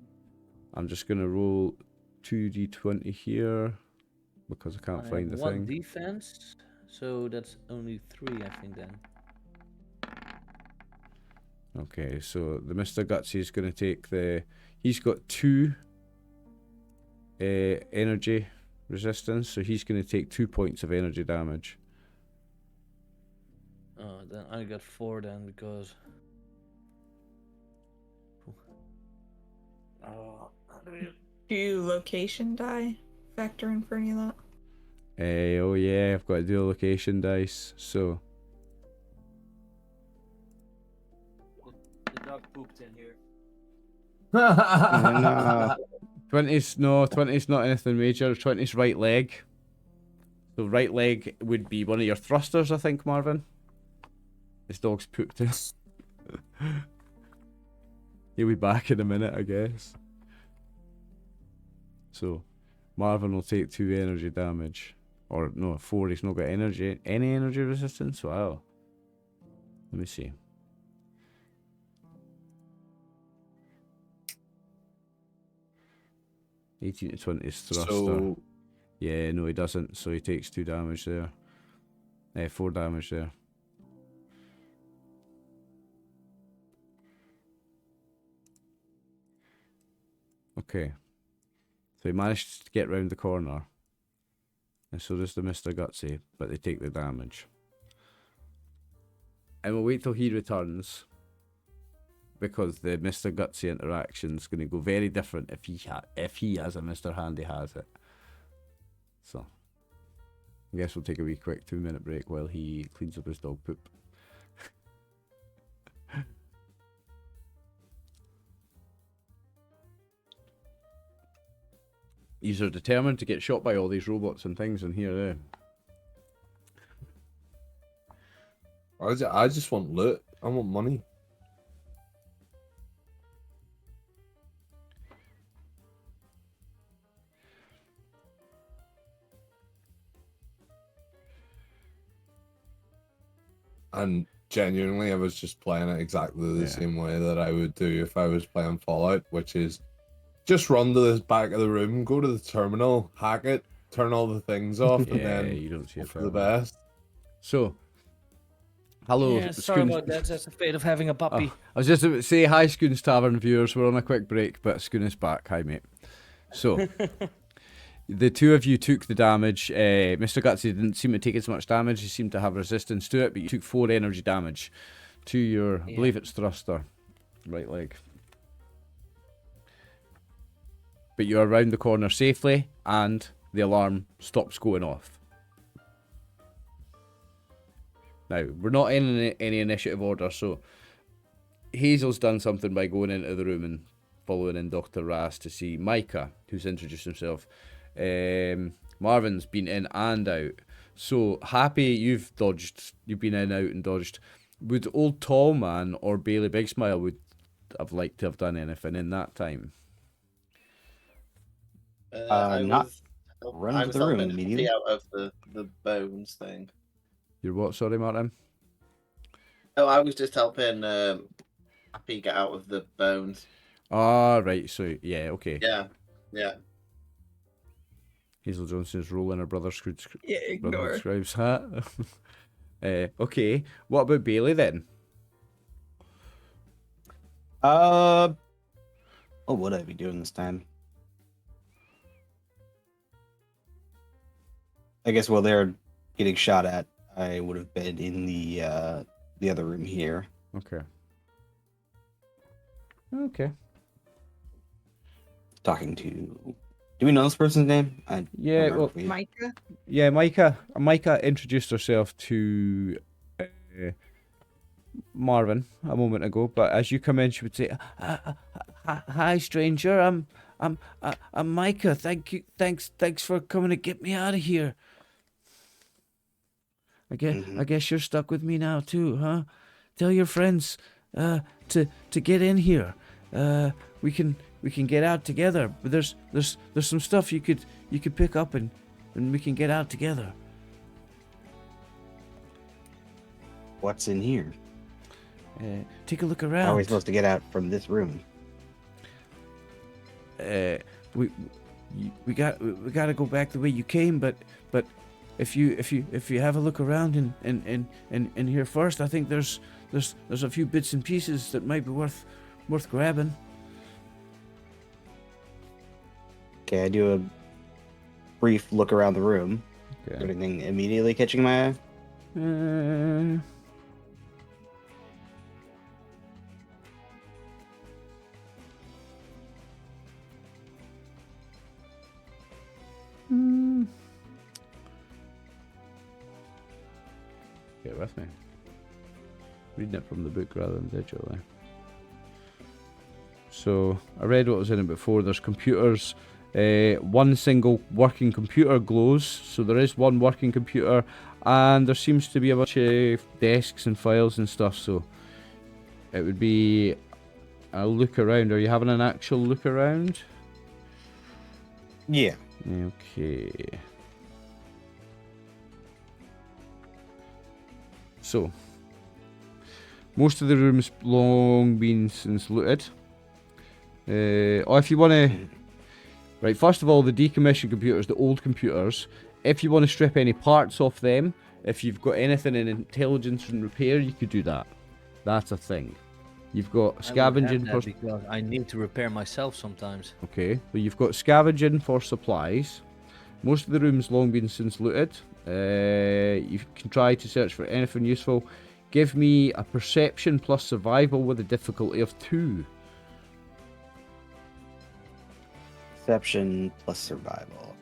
I'm just gonna roll 2d20 here because I can't find the one thing. defense, so that's only 3, I think. Then Okay, so the Mr. Gutsy is gonna take the. He's got 2 energy resistance, so he's gonna take 2 points of energy damage. then I got 4 then because. Do location die factor in for any of that? Oh yeah, I've got to do a location dice. So The dog pooped in here. No. 20's no, 20's not anything major. 20's right leg. So right leg would be one of your thrusters, I think, Marvin. This dog's pooped it. He'll be back in a minute, I guess. So, Marvin will take 2 energy damage. Or, no, 4. He's not got any energy resistance? Wow. Let me see. $18 to 20 is thruster. So, Yeah, no, he doesn't. So he takes 2 damage there. 4 damage there. Okay. So he managed to get round the corner. And so does the Mr. Gutsy, but they take the damage. And we'll wait till he returns. Because the Mr. Gutsy interaction is going to go very different if he has a Mr. Handy has it. So, I guess we'll take a wee quick 2-minute break while he cleans up his dog poop. These are determined to get shot by all these robots and things in here. I just want loot. I want money. And genuinely, I was just playing it exactly the same way that I would do if I was playing Fallout, which is just run to the back of the room, go to the terminal, hack it, turn all the things off, and then you don't see it for the best. So, hello. Yeah, sorry about that. That's the fate of having a puppy. I was just about to say hi, Scoon's Tavern viewers. We're on a quick break, but Scoon is back. Hi, mate. So, the 2 of you took the damage. Mr. Gutsy didn't seem to take as much damage. He seemed to have resistance to it, but you took 4 energy damage to your, I believe it's thruster, right leg. But you're around the corner safely, and the alarm stops going off. Now, we're not in any initiative order, so Hazel's done something by going into the room and following in Dr. Ras to see Micah, who's introduced himself. Marvin's been in and out. So, Happy, you've been in and out and dodged. Would Old Tall Man or Bailey Big Smile would have liked to have done anything in that time? not run I into was the room helping immediately. Happy out of the bones thing. You're what, sorry, Martin? Oh, I was just helping Happy get out of the bones. Ah, right, so, yeah, okay. Yeah. Hazel Johnson's rolling her brother Yeah, ignore. Scribe's hat. Okay, what about Bailey then? What would I be doing this time? I guess while they're getting shot at, I would have been in the other room here. Okay. Talking to. Do we know this person's name? Yeah, well, Micah? Yeah, Micah introduced herself to Marvin a moment ago, but as you come in, she would say, "Hi, stranger. I'm Micah. Thanks for coming to get me out of here. I guess you're stuck with me now too, huh? Tell your friends to get in here. We can get out together. But there's some stuff you could pick up and we can get out together." What's in here? Take a look How around. are we supposed to get out from this room? We got to go back the way you came, but if you have a look around in here first, I think there's a few bits and pieces that might be worth grabbing. Okay, I do a brief look around the room. Okay. Anything immediately catching my eye? Get with me. Reading it from the book rather than digitally. So I read what was in it before. There's computers. One single working computer glows. So there is one working computer, and there seems to be a bunch of desks and files and stuff. So it would be a look around. Are you having an actual look around? Yeah. Okay. So, most of the rooms long been since looted. Or if you want to... Right, first of all, the decommissioned computers, the old computers, if you want to strip any parts off them, if you've got anything in intelligence and repair, you could do that. That's a thing. You've got scavenging for... because I need to repair myself sometimes. Okay, so you've got scavenging for supplies. Most of the rooms long been since looted. You can try to search for anything useful. Give me a perception plus survival with a difficulty of 2. Perception plus survival.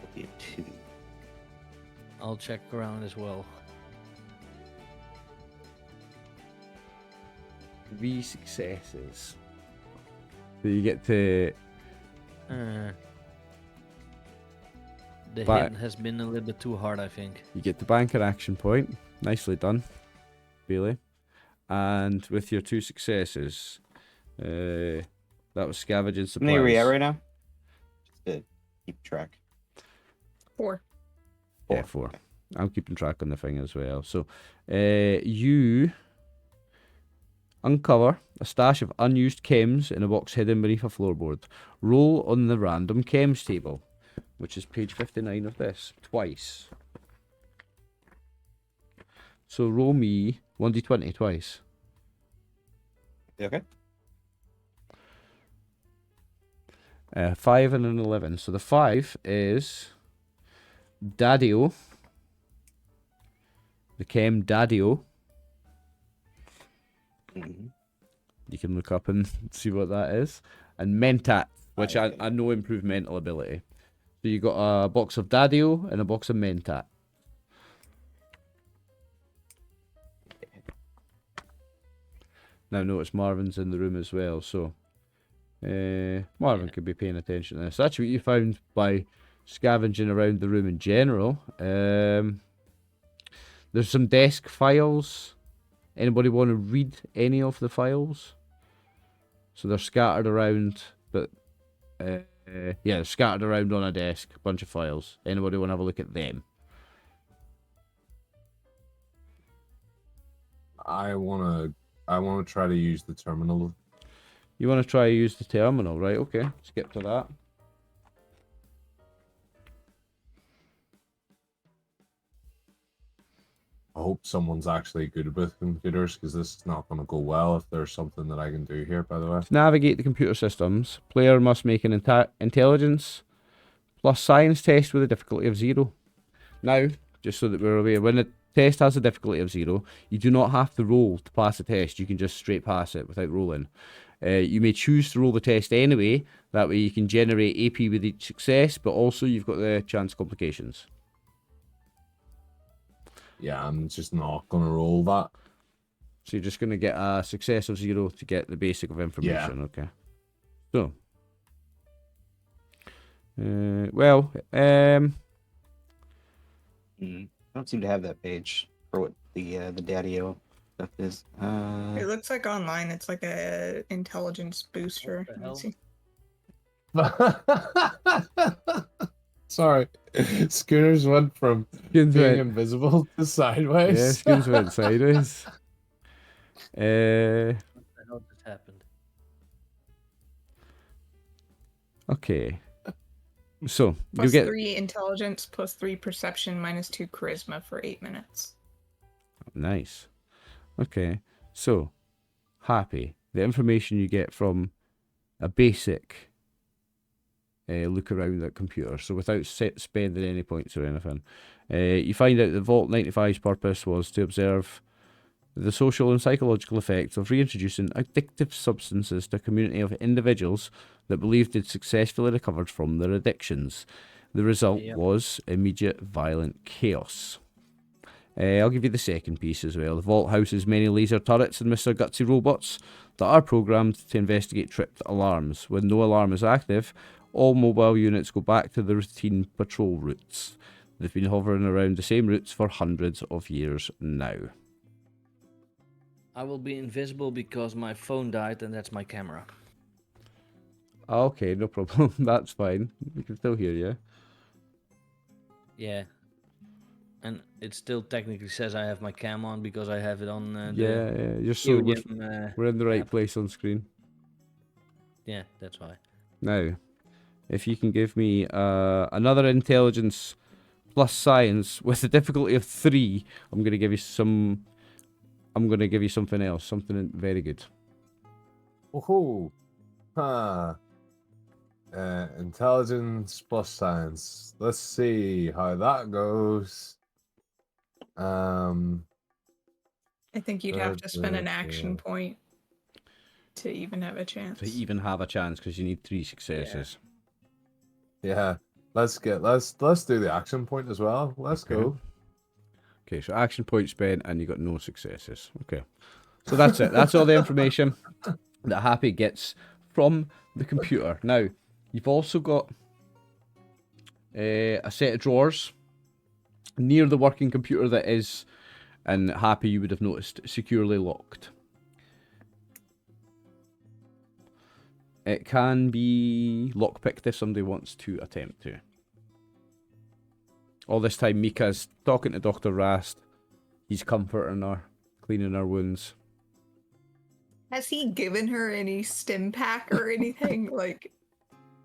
Will be a 2. I'll check around as well. 3 successes. So you get to... The But- hit has been a little bit too hard, I think. You get the banker action point. Nicely done, Bailey. And with your 2 successes, that was scavenging How many are we at supplies. right now? Just to keep track. 4. Yeah, 4. I'm keeping track on the thing as well. So, you uncover a stash of unused chems in a box hidden beneath a floorboard. Roll on the random chems table, which is page 59 of this, twice. So roll me 1d20 twice. Okay. 5 and an 11. So the 5 is Daddio. The chem Daddio. Mhm. You can look up and see what that is. And Mentat, which Okay. I know improved mental ability. So you got a box of Daddio and a box of Mentat. Now notice Marvin's in the room as well, so Marvin could be paying attention to this. That's what you found by scavenging around the room in general. There's some desk files. Anybody want to read any of the files? So they're scattered around, but yeah, they're scattered around on a desk, a bunch of files. Anybody want to have a look at them? I wanna try to use the terminal. You want to try to use the terminal, right? Okay, skip to that. I hope someone's actually good with computers, because this is not going to go well if there's something that I can do here, by the way. To navigate the computer systems, player must make an intelligence plus science test with a difficulty of 0. Now, just so that we're aware, when the test has a difficulty of 0, you do not have to roll to pass the test. You can just straight pass it without rolling. You may choose to roll the test anyway. That way you can generate AP with each success, but also you've got the chance complications. Yeah, I'm just not going to roll that. So you're just going to get a success of 0 to get the basic of information. Okay. So. I don't seem to have that page for what the Daddio stuff is. It looks like online it's like a intelligence booster. What the Let's hell? see. Sorry. Schooners went from Skins being went, invisible to sideways. yeah, skins went sideways. What the hell just happened? Okay. So, you Plus get 3 intelligence, plus 3 perception, minus 2 charisma for 8 minutes. nice. Okay. So, happy. The information you get from a basic look around that computer. So, without spending any points or anything, you find out that Vault 95's purpose was to observe the social and psychological effects of reintroducing addictive substances to a community of individuals that believed they'd successfully recovered from their addictions. The result Yep. was immediate violent chaos. I'll give you the second piece as well. The vault houses many laser turrets and Mr. Gutsy robots that are programmed to investigate tripped alarms. When no alarm is active, all mobile units go back to the routine patrol routes. They've been hovering around the same routes for hundreds of years now. I will be invisible because my phone died and that's my camera. Okay, no problem. That's fine. We can still hear you. Yeah. And it still technically says I have my cam on because I have it on Yeah, you're so Union, we're in the right app. place on screen. Yeah, that's why. Now, if you can give me another intelligence plus science with a difficulty of 3, I'm gonna give you something else, something very good. Woohoo! Huh. Intelligence plus science. Let's see how that goes. I think you'd have to spend an action point to even have a chance. To even have a chance, because you need 3 successes. Yeah. Let's do the action point as well. Let's go. Okay, so action point spent, and you got no successes. Okay, so that's it. That's all the information that Happy gets from the computer. Now, you've also got a set of drawers near the working computer that is, and Happy, you would have noticed, securely locked. It can be lockpicked if somebody wants to attempt to. All this time, Mika's talking to Dr. Rast. He's comforting her, cleaning her wounds. Has he given her any stim pack or anything? Like,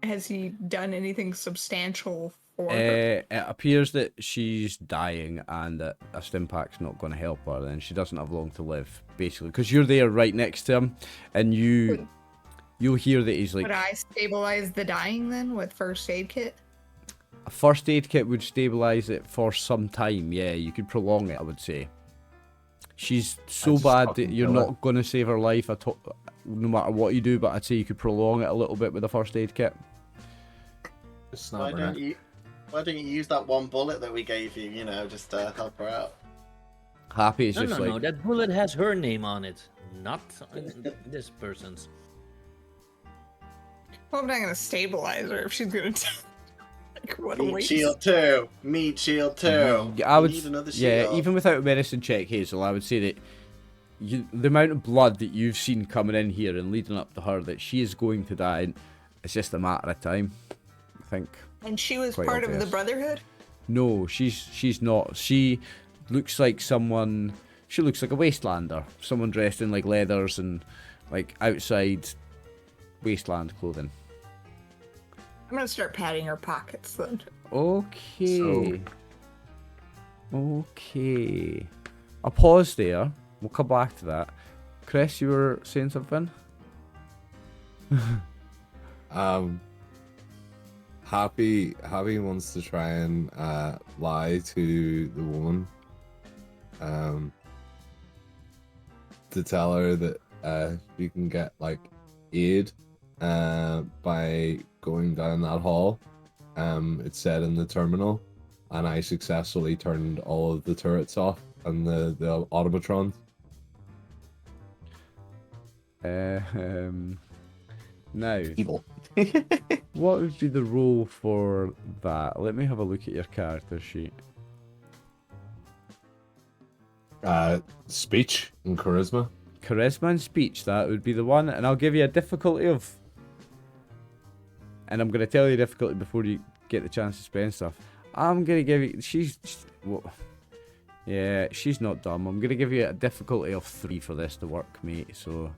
has he done anything substantial for her? It appears that she's dying and that a stim pack's not going to help her, and she doesn't have long to live, basically. Because you're there right next to him, and you'll hear that he's like... Would I stabilize the dying then with first aid kit? A first aid kit would stabilize it for some time, yeah. You could prolong it, I would say. She's so bad that you're not going to save her life at all, no matter what you do, but I'd say you could prolong it a little bit with a first aid kit. Why don't you use that one bullet that we gave you, just to help her out? Happy is No, just no, that bullet has her name on it, not this person's. Well, I'm not gonna stabilize her if she's gonna die. Like, what a Meat waste. shield 2! Meat shield 2! Yeah, I would, We need another yeah, shield. even without a medicine check, Hazel, I would say that the amount of blood that you've seen coming in here and leading up to her, that she is going to die, and it's just a matter of time, I think. And she was Quite part of the obvious. Brotherhood? No, she's not. She looks like someone... She looks like a Wastelander. Someone dressed in, like, leathers and, like, outside Wasteland clothing. I'm gonna start patting her pockets then. Okay. Okay. I'll pause there. We'll come back to that. Chris, you were saying something? Happy wants to try and lie to the woman, to tell her that you can get like aid by going down that hall. It said in the terminal, and I successfully turned all of the turrets off and the automatrons. Now, Evil. what would be the role for that? Let me have a look at your character sheet. Speech and charisma. Charisma and speech, that would be the one, and I'll give you a difficulty of... And I'm going to tell you difficulty before you get the chance to spend stuff. I'm going to give you... Yeah, she's not dumb. I'm going to give you a difficulty of 3 for this to work, mate, so...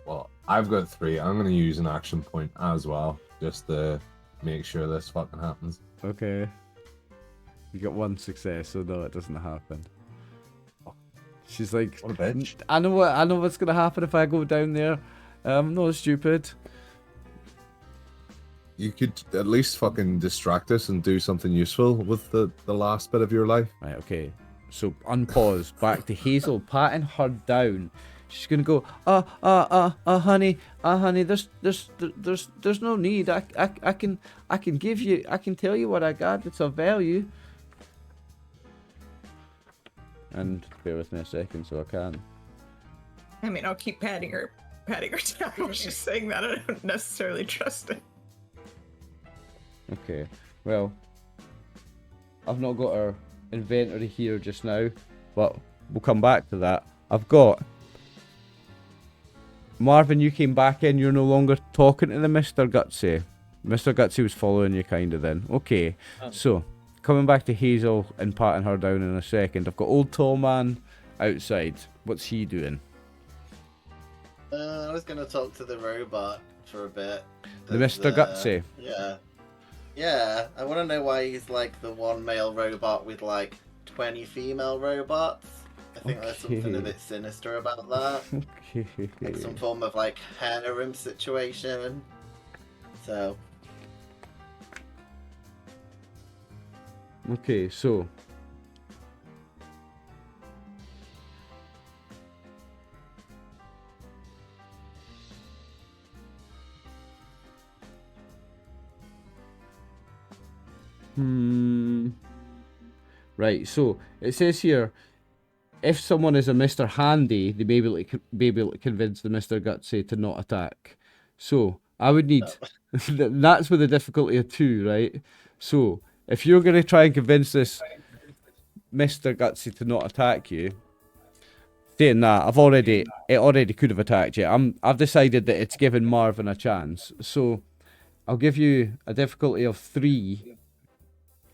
Well, I've got 3. I'm going to use an action point as well, just to make sure this fucking happens. Okay. You got 1 success, so no, it doesn't happen. She's like, What a bitch. I know what's gonna happen if I go down there. I'm not stupid. You could at least fucking distract us and do something useful with the last bit of your life. Right, okay. So unpause. Back to Hazel patting her down. She's gonna go, honey, there's no need. I can give you, I can tell you what I got. It's of value. And bear with me a second, so I can. I mean, I'll keep patting her down while she's saying that. I don't necessarily trust it. Okay, well, I've not got our inventory here just now, but we'll come back to that. I've got Marvin. You came back in. You're no longer talking to the Mr. Gutsy. Mr. Gutsy was following you, kind of. Then, okay. So coming back to Hazel and patting her down in a second. I've got old tall man outside. What's he doing? I was gonna talk to the robot for a bit. The Mr. Gutsy. Yeah. Yeah, I want to know why he's like the one male robot with like 20 female robots. I think there's something a bit sinister about that. Okay. Like some form of like harem situation. So. Okay, so. Right, so it says here, if someone is a Mr. Handy, they may be able to convince the Mr. Gutsy to not attack. So I would need that's with a difficulty of 2, right? So if you're going to try and convince this Mr. Gutsy to not attack you, saying that, it already could have attacked you. I've decided that it's given Marvin a chance. So I'll give you a difficulty of 3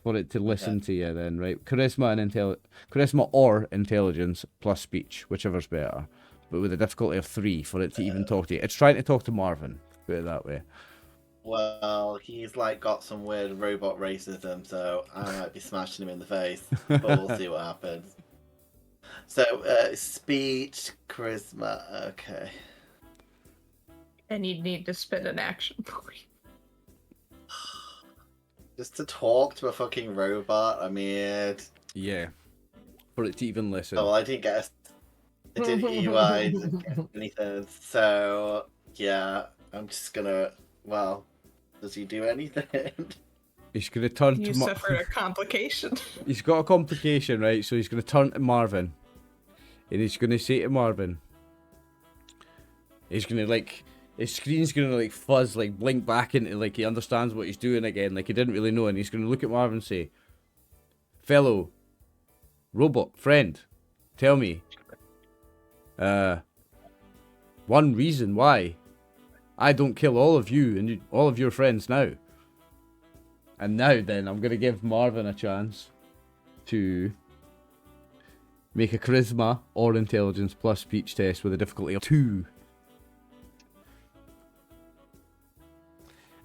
for it to listen to you then, right? Charisma or intelligence plus speech, whichever's better. But with a difficulty of 3 for it to even talk to you. It's trying to talk to Marvin, put it that way. Well, he's like got some weird robot racism, so I might be smashing him in the face. But we'll see what happens. So, speech, charisma, okay. And you'd need to spend an action point. Just to talk to a fucking robot, I mean... Yeah. For it to even listen. Oh, well, I didn't get UI, didn't get anything, so... Yeah, I'm just gonna... Well, does he do anything? He's gonna turn You to suffered a complication. He's got a complication, right? So he's gonna turn to Marvin. And he's gonna say to Marvin... He's gonna, like... His screen's gonna like fuzz, like blink back into like he understands what he's doing again, like he didn't really know, and he's gonna look at Marvin and say, "Fellow robot friend, tell me, one reason why I don't kill all of you and all of your friends now." And now then, I'm gonna give Marvin a chance to make a charisma or intelligence plus speech test with a difficulty of 2.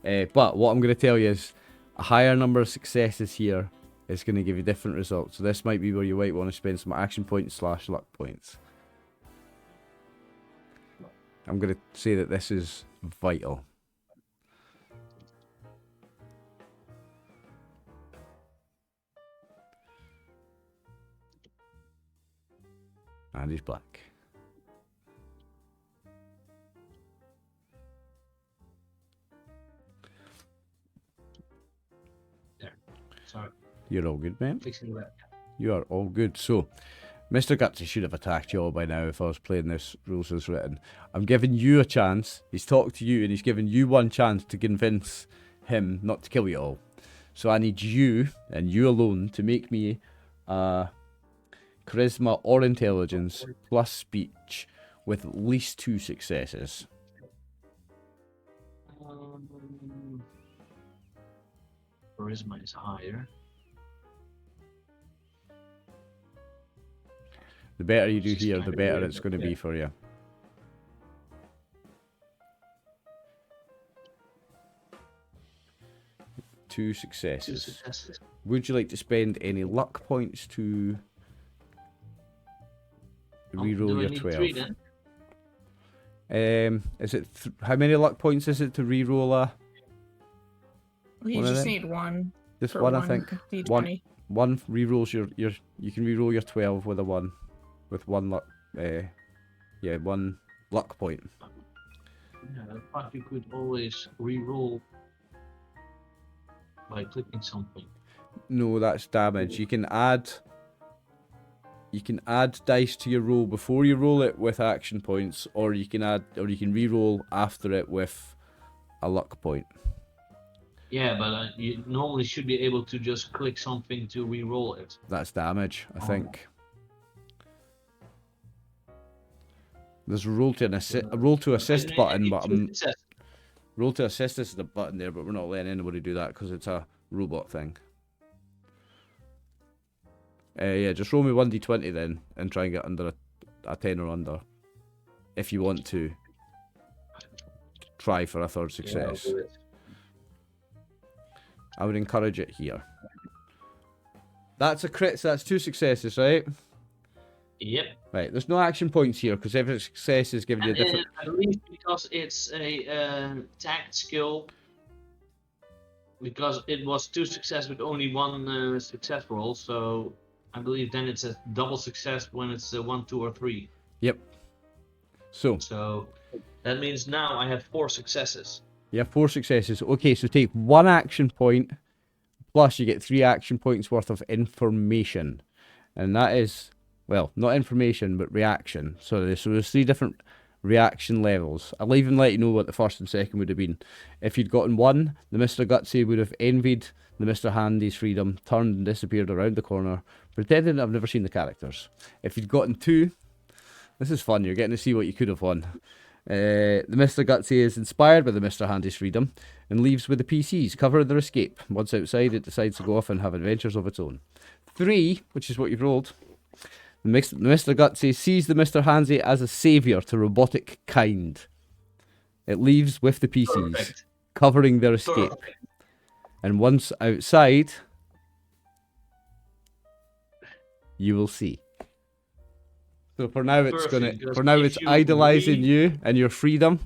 But what I'm going to tell you is a higher number of successes here is going to give you different results. So this might be where you might want to spend some action points / luck points. I'm going to say that this is vital. And he's black. Sorry. You're all good, man. Fixing that. You are all good. So, Mr. Gutsy should have attacked you all by now if I was playing this rules as written. I'm giving you a chance. He's talked to you and he's given you one chance to convince him not to kill you all. So I need you, and you alone, to make me charisma or intelligence plus speech with at least 2 successes. Charisma is higher. The better you do here, the better it's going to be for you. Two successes. Would you like to spend any luck points to reroll your 12? 3, then? Is it how many luck points is it to reroll a? You One of just them? need one. Just for one, I think. D20. One rerolls your. You can reroll your 12 with a 1, with 1 luck Yeah, 1 luck point. Yeah, but you could always re-roll by clicking something. No, that's damage. You can add dice to your roll before you roll it with action points, or you can re-roll after it with a luck point. Yeah, but you normally should be able to just click something to re-roll it. That's damage, I think. There's a roll to assist button, but roll to assist is the button there, but we're not letting anybody do that because it's a robot thing. Yeah, just roll me 1d20 then, and try and get under a 10 or under, if you want to try for a third success. Yeah, I would encourage it here. That's a crit, so that's 2 successes, right? Yep. Right, there's no action points here, because every success is giving you a different... I believe because it's a tagged skill, because it was 2 success with only 1 success roll, so I believe then it's a double success when it's 1, 2, or 3. Yep. So that means now I have 4 successes. You have 4 successes. Okay, so take 1 action point, plus you get 3 action points worth of information. And that is, well, not information, but reaction. So there's 3 different reaction levels. I'll even let you know what the first and second would have been. If you'd gotten 1, the Mr. Gutsy would have envied the Mr. Handy's freedom, turned and disappeared around the corner, pretending I've never seen the characters. If you'd gotten 2, this is fun, you're getting to see what you could have won. The Mr. Gutsy is inspired by the Mr. Handy's freedom and leaves with the PCs, covering their escape. Once outside, it decides to go off and have adventures of its own. 3, which is what you've rolled, the Mr. Gutsy sees the Mr. Handy as a saviour to robotic kind. It leaves with the PCs, Perfect. covering their escape. Perfect. And once outside, you will see. So for now, it's Perfect, it's if you idolizing read- you and your freedom.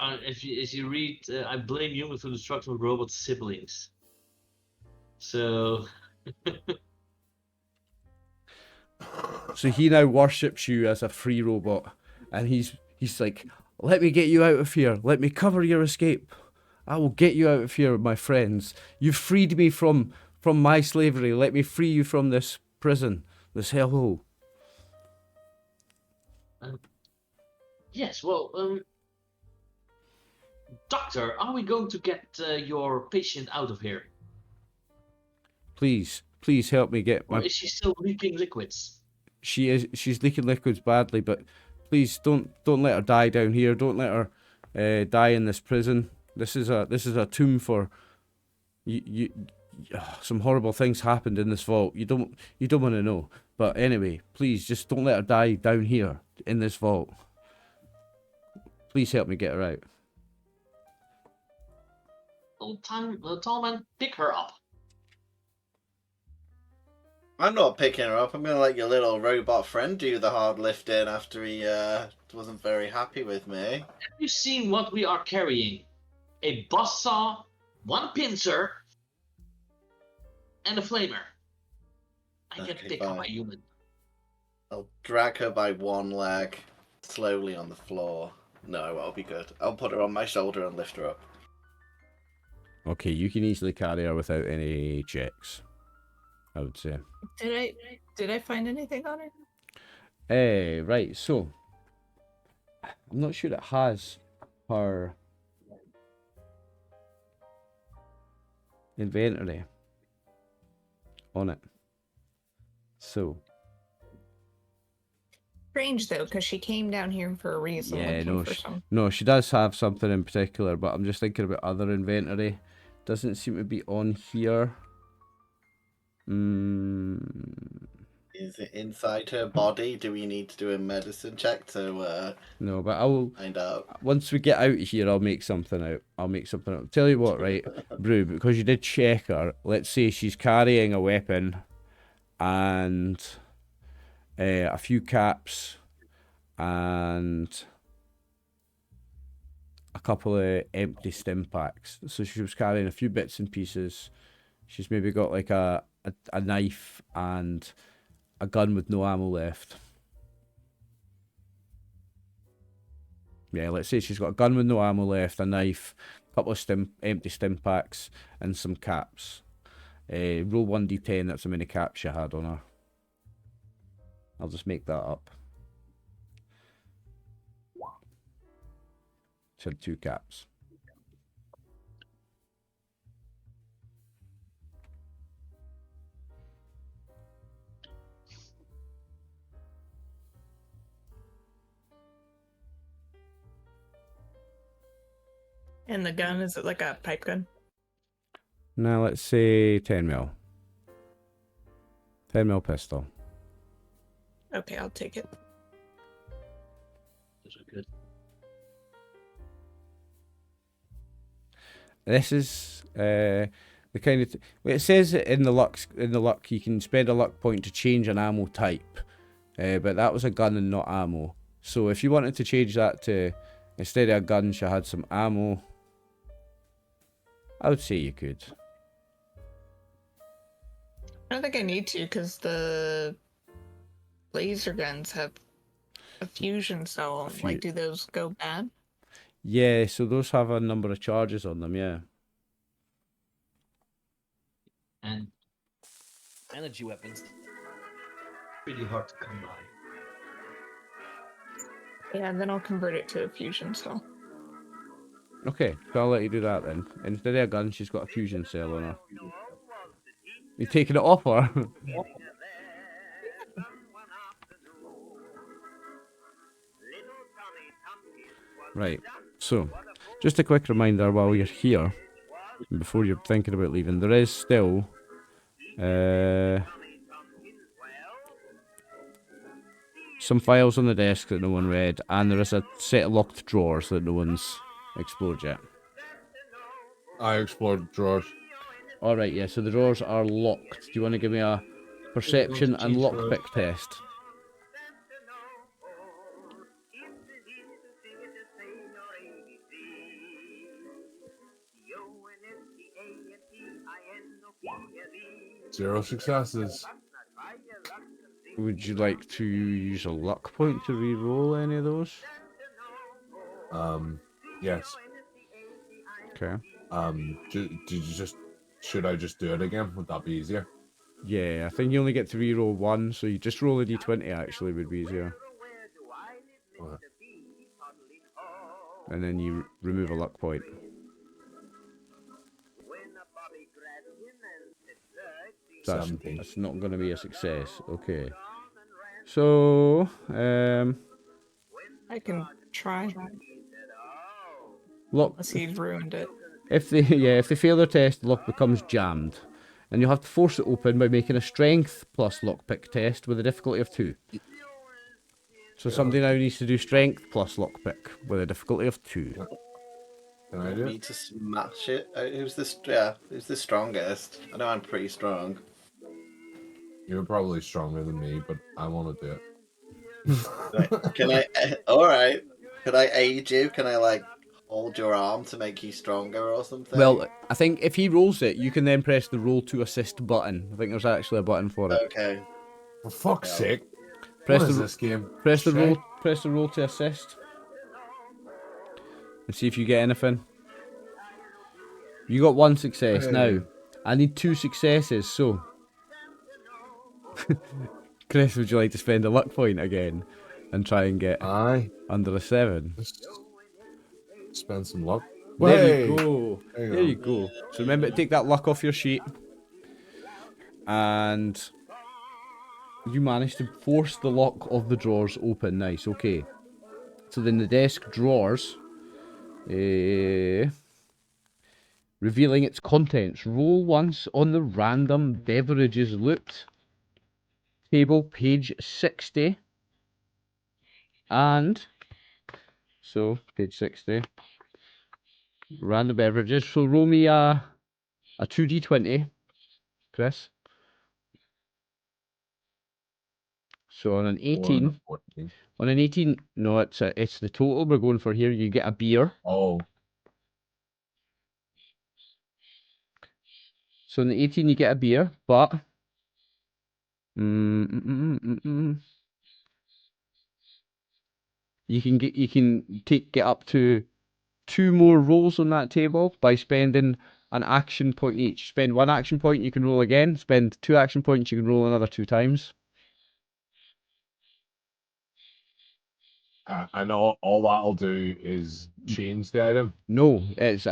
If you read, I blame humans for the destruction of robot siblings. So So he now worships you as a free robot, and he's like, "Let me get you out of here. Let me cover your escape. I will get you out of here, my friends. You've freed me from my slavery. Let me free you from this prison, this hellhole." yes, well, doctor, are we going to get your patient out of here, Please help me get or my. is she still leaking liquids? She's leaking liquids badly, but please don't let her die down here. Don't let her die in this prison. This is a tomb for you. Some horrible things happened in this vault. You don't want to know. But anyway, please just don't let her die down here in this vault. Please help me get her out. Tall man, pick her up. I'm not picking her up. I'm going to let your little robot friend do the hard lifting after he wasn't very happy with me. Have you seen what we are carrying? A buzzsaw, 1 pincer, and a flamer. I can Okay, pick up fine. my human. I'll drag her by 1 leg slowly on the floor. No, I'll be good. I'll put her on my shoulder and lift her up. Okay, you can easily carry her without any checks, I would say. Did I find anything on it? Right, so I'm not sure it has her inventory on it. So Strange though, because she came down here for a reason. yeah, looking for some. no, she does have something in particular, but I'm just thinking about other inventory. Doesn't seem to be on here. Is it inside her body? Do we need to do a medicine check to No, but I will. find out? Once we get out of here, I'll make something out. Tell you what, right, Brew, because you did check her, let's say she's carrying a weapon and a few caps and a couple of empty stim packs. So she was carrying a few bits and pieces. She's maybe got like a knife and a gun with no ammo left. Yeah, let's say she's got a gun with no ammo left, a knife, a couple of empty stim packs, and some caps. Roll 1d10, that's how many caps you had on her. I'll just make that up. She had 2 caps. And the gun, is it like a pipe gun? Now let's say 10 mil. 10 mil pistol. Okay, I'll take it. Those are good. This is the kind of well, it says it in the luck you can spend a luck point to change an ammo type, but that was a gun and not ammo. So if you wanted to change that to instead of a gun, she had some ammo. I would say you could. I don't think I need to because the laser guns have a fusion cell. Like, do those go bad? Yeah, so those have a number of charges on them, yeah. And Energy weapons. pretty hard to come by. Yeah, and then I'll convert it to a fusion cell. Okay, so I'll let you do that then. Instead of a gun, she's got a fusion cell on her. You taking it off her? Right, so just a quick reminder while you're here, before you're thinking about leaving, there is still some files on the desk that no one read, and there is a set of locked drawers that no one's explored yet. I explored drawers. Alright, yeah, so the drawers are locked. Do you want to give me a perception and lockpick test? Zero successes. Would you like to use a luck point to re-roll any of those? Yes. Okay. Did you just... Should I just do it again? Would that be easier? Yeah, I think you only get to re-roll one, so you just roll a d20 actually would be easier. What? And then you remove a luck point. That's not going to be a success. Okay. So, I can try. luck. Unless he's ruined it. If they fail their test, the lock becomes jammed, and you'll have to force it open by making a strength plus lockpick test with a difficulty of 2. So somebody now needs to do strength plus lockpick with a difficulty of 2. Can I do Me it? to smash it. Who's the strongest? I know I'm pretty strong. You're probably stronger than me, but I want to do it. Right, can I? All right. Can I aid you? Can I hold your arm to make you stronger or something? Well, I think if he rolls it, you can then press the roll to assist button. I think there's actually a button for it. Okay. For fuck's sake. Press What is the this game? press the Shit. roll. Press the roll to assist. And see if you get anything. You got 1 success. Hey. Now, I need 2 successes. So, Chris, would you like to spend a luck point again and try and get Aye. under a 7? Just spend some luck. There you Way! go. There you There you go. So remember to take that luck off your sheet. And you managed to force the lock of the drawers open. Nice, okay. So then the desk drawers, revealing its contents. Roll once on the random beverages loot table, page 60. And, so, page 60. Random beverages. So roll me a 2d20, Chris. So on an 18, on an 18, no, it's the total we're going for here. You get a beer. Oh. So on the 18, you get a beer, but You can get up to 2 more rolls on that table by spending an action point each. Spend 1 action point, you can roll again. Spend 2 action points, you can roll another 2 times. And all that'll do is change the item. No, it's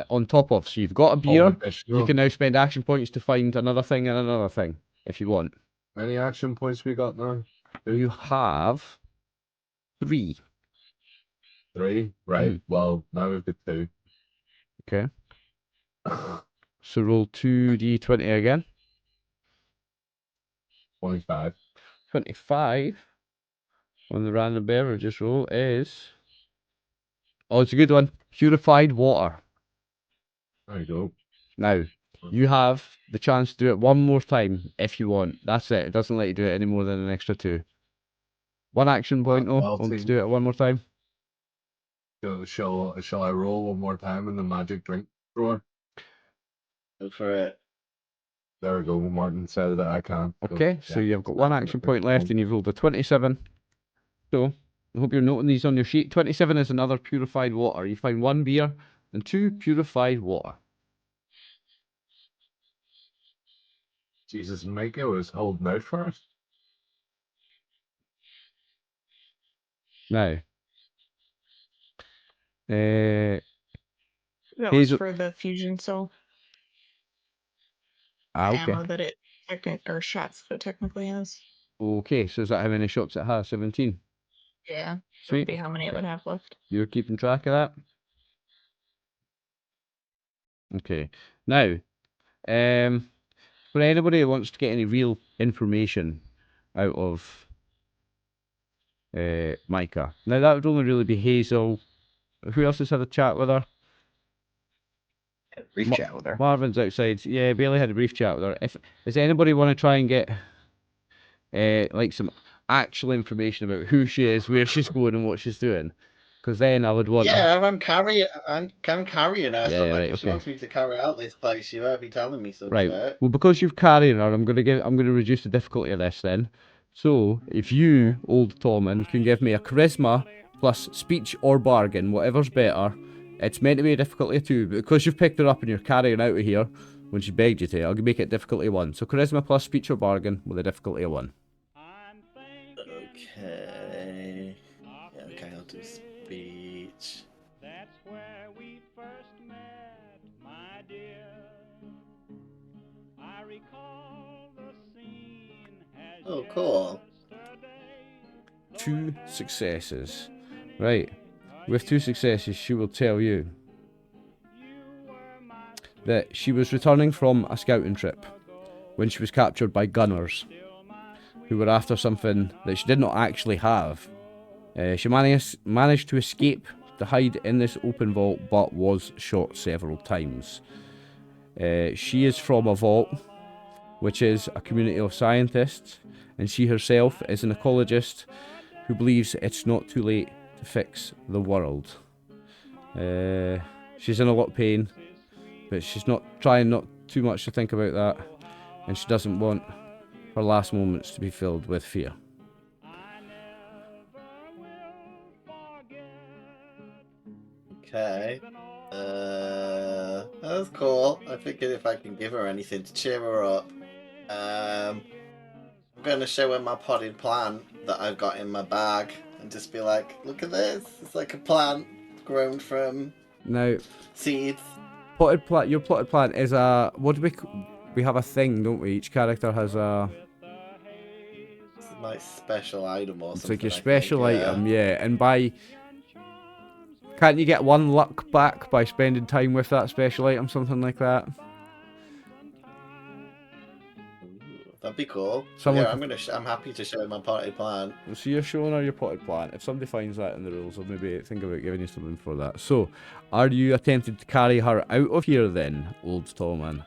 on top of. So you've got a beer. You Additional. can now spend action points to find another thing and another thing if you want. How many action points we got now? You have 3. 3? Right. Well, now we've got 2. Okay. So roll 2d20 again. 25. 25 on the random beverages roll is... Oh, it's a good one. Purified water. There you go. Now, you have the chance to do it one more time if you want. That's it. It doesn't let you do it any more than an extra 2. 1 action point, though. Well, Want to do it one more time? Shall I roll one more time in the magic drink drawer? Go for it. There we go. Martin said that I can. Okay, so you've got 1 action point left and you've rolled a 27. So, I hope you're noting these on your sheet. 27 is another purified water. You find 1 beer and 2 purified water. Jesus, Micah was holding out for us. Now, That was Hazel- for the fusion cell okay. ammo that it or shots that it technically has. Okay, so is that how many shots it has? 17. Yeah. Sweet. Would be how many it would have left. You're keeping track of that? Okay. Now, for anybody who wants to get any real information out of Micah, now that would only really be Hazel. Who else has had a chat with her? Brief chat with her. Marvin's outside. Yeah, Bailey had a brief chat with her. Does anybody want to try and get like some actual information about who she is, where she's going, and what she's doing? Because then I would want. Yeah, I'm carrying her. Yeah, So, right, if she okay. wants me to carry out this place, she better be telling me some Right. shit. Well, because you've carried her, I'm gonna reduce the difficulty of this then. So if you, old Tommen, can give me a charisma plus speech or bargain, whatever's better. It's meant to be a difficulty of 2, but because you've picked her up and you're carrying her out of here when she begged you to, I'll make it difficulty 1. So charisma plus speech or bargain with a difficulty of 1. Okay. Yeah, okay, I'll do speech. Oh, cool. 2 successes. Right. With 2 successes, she will tell you that she was returning from a scouting trip when she was captured by gunners who were after something that she did not actually have. She managed to escape to hide in this open vault, but was shot several times. She is from a vault, which is a community of scientists, and she herself is an ecologist who believes it's not too late to fix the world. She's in a lot of pain, but she's trying not too much to think about that, and she doesn't want her last moments to be filled with fear. Okay. That's cool. I'm thinking if I can give her anything to cheer her up. I'm gonna show her my potted plant that I've got in my bag and just be like, look at this. It's like a plant grown from Now, seeds. potted plant. Your potted plant is a. What do we have a thing, don't we? Each character has a. It's my special item or It's something. like your I think, special item, yeah. And can't you get 1 luck back by spending time with that special item, something like that? That'd be cool. Someone Yeah, I'm happy to show my potted plant. So you're showing her your potted plant. If somebody finds that in the rules, I'll maybe think about giving you something for that. So, are you attempting to carry her out of here then, old tall man?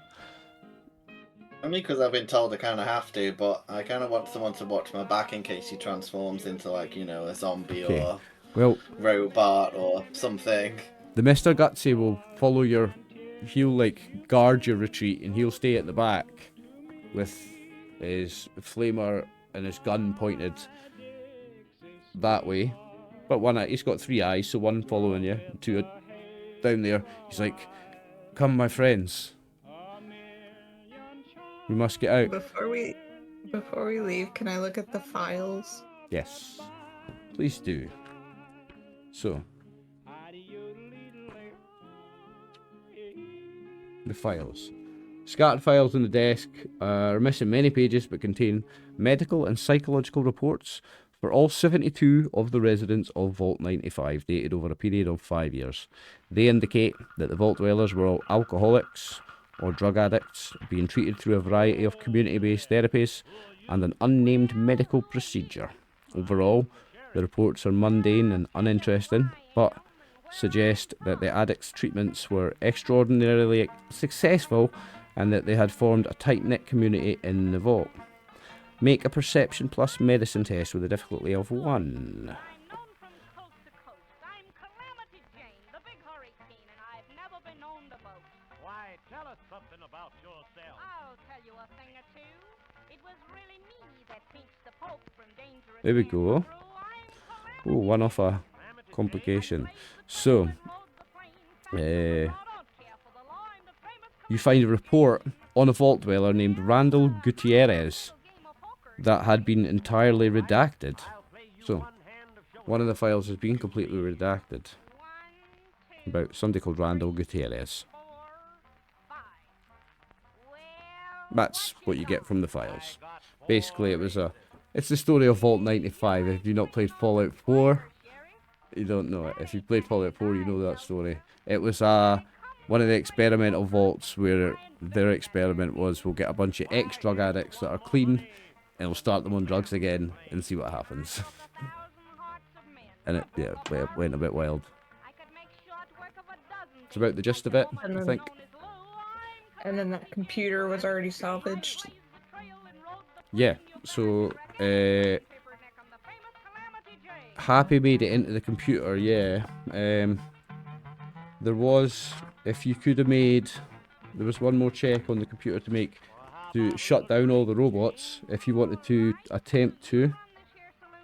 Only because I've been told I kind of have to, but I kind of want someone to watch my back in case she transforms into, like, you know, a zombie Okay. or Well, robot or something. the Mr. Gutsy will follow he'll like guard your retreat, and he'll stay at the back with his flamer and his gun pointed that way. But he's got 3 eyes, so one following you, 2 down there. He's like, "Come, my friends. We must get out." Before we leave, can I look at the files? Yes, please do. So, the files. Scattered files on the desk are missing many pages but contain medical and psychological reports for all 72 of the residents of Vault 95, dated over a period of 5 years. They indicate that the Vault dwellers were all alcoholics or drug addicts, being treated through a variety of community-based therapies and an unnamed medical procedure. Overall, the reports are mundane and uninteresting, but suggest that the addicts' treatments were extraordinarily successful and that they had formed a tight-knit community in the vault. Make a perception plus medicine test with a difficulty of 1. Why, tell us something about yourself. I'll tell you a thing or two. It was really me that pinched the Pope from dangerous. There we go. Oh, one off a complication. So, you find a report on a vault dweller named Randall Gutierrez that had been entirely redacted. So, one of the files has been completely redacted about somebody called Randall Gutierrez. That's what you get from the files. Basically, it's the story of Vault 95. If you've not played Fallout 4, you don't know it. If you've played Fallout 4, you know that story. It was one of the experimental vaults where their experiment was, we'll get a bunch of ex-drug addicts that are clean and we'll start them on drugs again and see what happens. And it went a bit wild. It's about the gist of it, I think. And then that computer was already salvaged. Yeah, so Happy made it into the computer, yeah. There was, if you could have made, there was one more check on the computer to shut down all the robots, if you wanted to attempt to.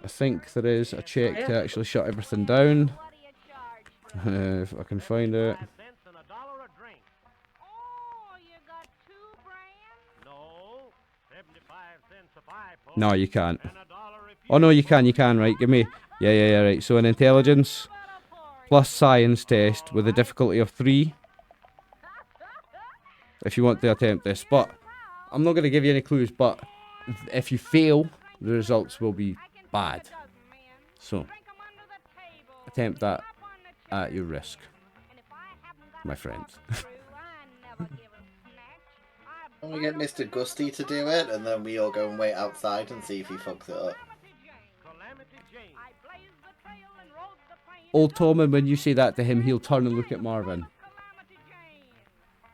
I think there is a check to actually shut everything down. If I can find it. No, you can't. Oh no, you can, right? Give me... Yeah, right. So an intelligence plus science test with a difficulty of 3. If you want to attempt this. But I'm not going to give you any clues, but if you fail, the results will be bad. So, attempt that at your risk, my friends. We get Mr. Gutsy to do it, and then we all go and wait outside and see if he fucks it up. Old Tom, and when you say that to him, he'll turn and look at Marvin.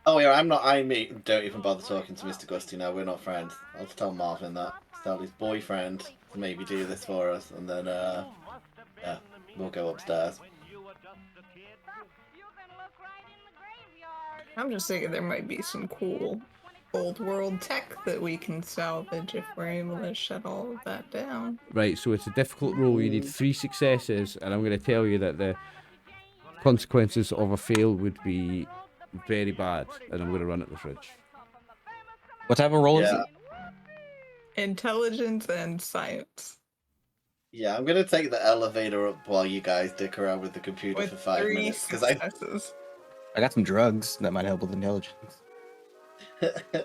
Oh yeah, don't even bother talking to Mr. Gutsy now, we're not friends. I'll tell Marvin that. Tell his boyfriend to maybe do this for us, and then, yeah, we'll go upstairs. I'm just thinking there might be some cool old world tech that we can salvage if we're able to shut all of that down. Right, so it's a difficult roll. You need 3 successes, and I'm going to tell you that the consequences of a fail would be very bad, and I'm going to run at the fridge. What type of roll is it? Intelligence and science. Yeah, I'm gonna take the elevator up while you guys dick around with the computer With for 5 3 minutes. Because successes. I got some drugs that might help with intelligence. yeah,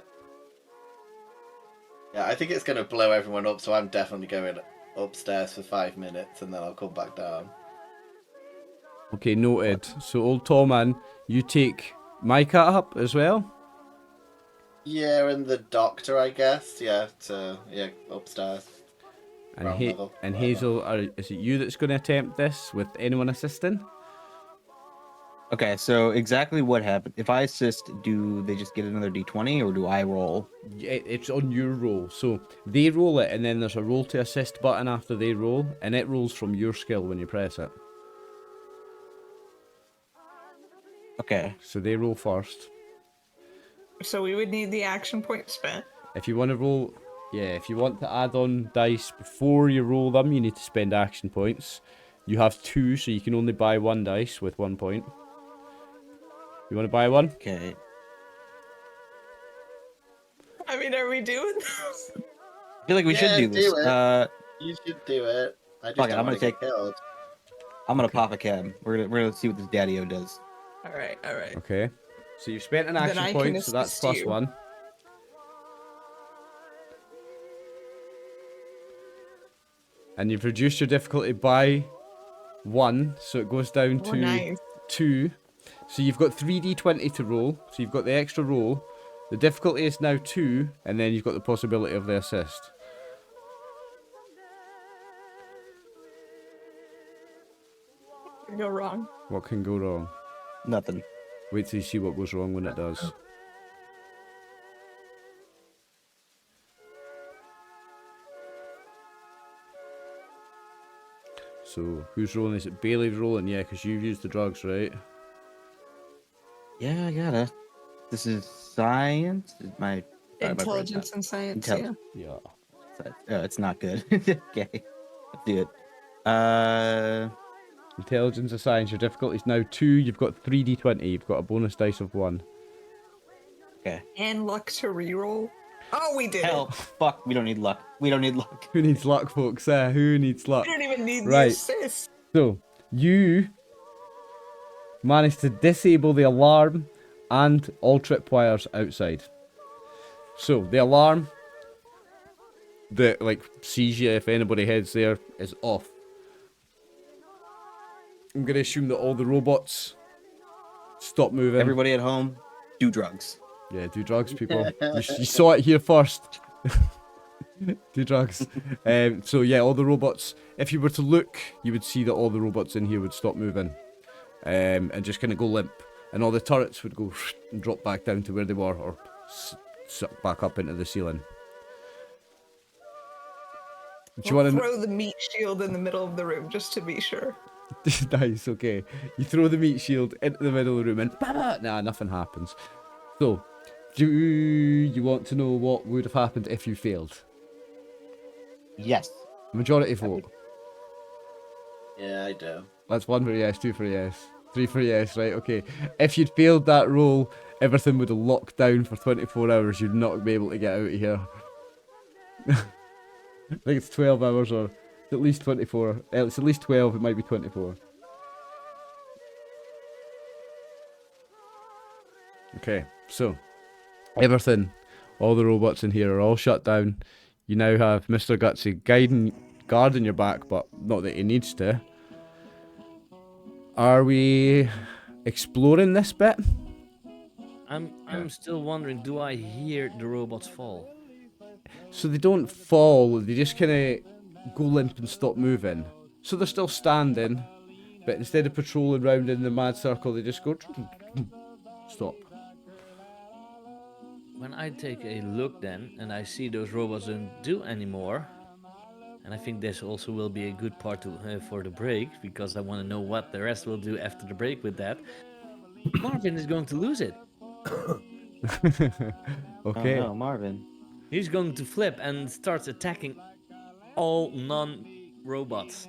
I think it's gonna blow everyone up, so I'm definitely going upstairs for 5 minutes and then I'll come back down. Okay, noted. So, Old Tallman, you take my cat up as well? Yeah, and the doctor, I guess. Yeah, upstairs. And, Level, and whatever. Hazel, is it you that's going to attempt this with anyone assisting? Okay, so exactly what happened? If I assist, do they just get another d20 or do I roll? It's on your roll. So they roll it, and then there's a roll to assist button after they roll, and it rolls from your skill when you press it. Okay. So they roll first. So we would need the action point spent. If you want to roll, Yeah, if you want to add on dice before you roll them, you need to spend action points. You have 2, so you can only buy 1 dice with 1 point. You want to buy 1? Okay. I mean, are we doing this? I feel like we should do this. it. You should do it. I just Fuck it, don't I'm want gonna to get killed. I'm gonna pop a cab. We're gonna see what this daddy-o does. All right. Okay. So you've spent an Then action I point, can so that's assist plus you. 1. And you've reduced your difficulty by 1, so it goes down Oh, to nice. 2. So you've got 3d20 to roll, so you've got the extra roll. The difficulty is now 2, and then you've got the possibility of the assist. Go wrong. What can go wrong? Nothing. Wait till you see what goes wrong when it does. So, who's rolling? Is it Bailey rolling? Yeah, because you've used the drugs, right? Yeah, I gotta. This is science. My Intelligence and science. Intelligence. Yeah. It's not good. Okay, let's do it. Intelligence or science, your difficulty is now 2. You've got 3d20. You've got a bonus dice of 1. Okay. And luck to reroll. Oh, we did Hell, it. fuck. We don't need luck. We don't need luck. Who needs luck, folks? Who needs luck? We don't even need Right. the assist. So, you managed to disable the alarm and all tripwires outside. So, the alarm that, like, sees you if anybody heads there is off. I'm going to assume that all the robots stop moving. Everybody at home, do drugs. Yeah, do drugs, people. You saw it here first. Do drugs. So yeah, all the robots. If you were to look, you would see that all the robots in here would stop moving, and just kind of go limp, and all the turrets would go and drop back down to where they were, or suck back up into the ceiling. Do you We'll want to throw the meat shield in the middle of the room just to be sure. Nice. Okay, you throw the meat shield into the middle of the room, and nah, nothing happens. So, do you want to know what would have happened if you failed? Yes. Majority vote. Yeah, I do. That's 1 for yes, 2 for yes, 3 for yes, right, okay. If you'd failed that roll, everything would have locked down for 24 hours. You'd not be able to get out of here. I think it's 12 hours or at least 24. It's at least 12, it might be 24. Okay, so everything, all the robots in here are all shut down. You now have Mr. Gutsy guarding your back, but not that he needs to. Are we exploring this bit? I'm still wondering, do I hear the robots fall? So they don't fall, they just kind of go limp and stop moving. So they're still standing, but instead of patrolling round in the mad circle, they just go stop. When I take a look then, and I see those robots don't do anymore, and I think this also will be a good part to, for the break, because I want to know what the rest will do after the break with that. Marvin is going to lose it. Okay. Oh no, Marvin. He's going to flip and start attacking all non-robots.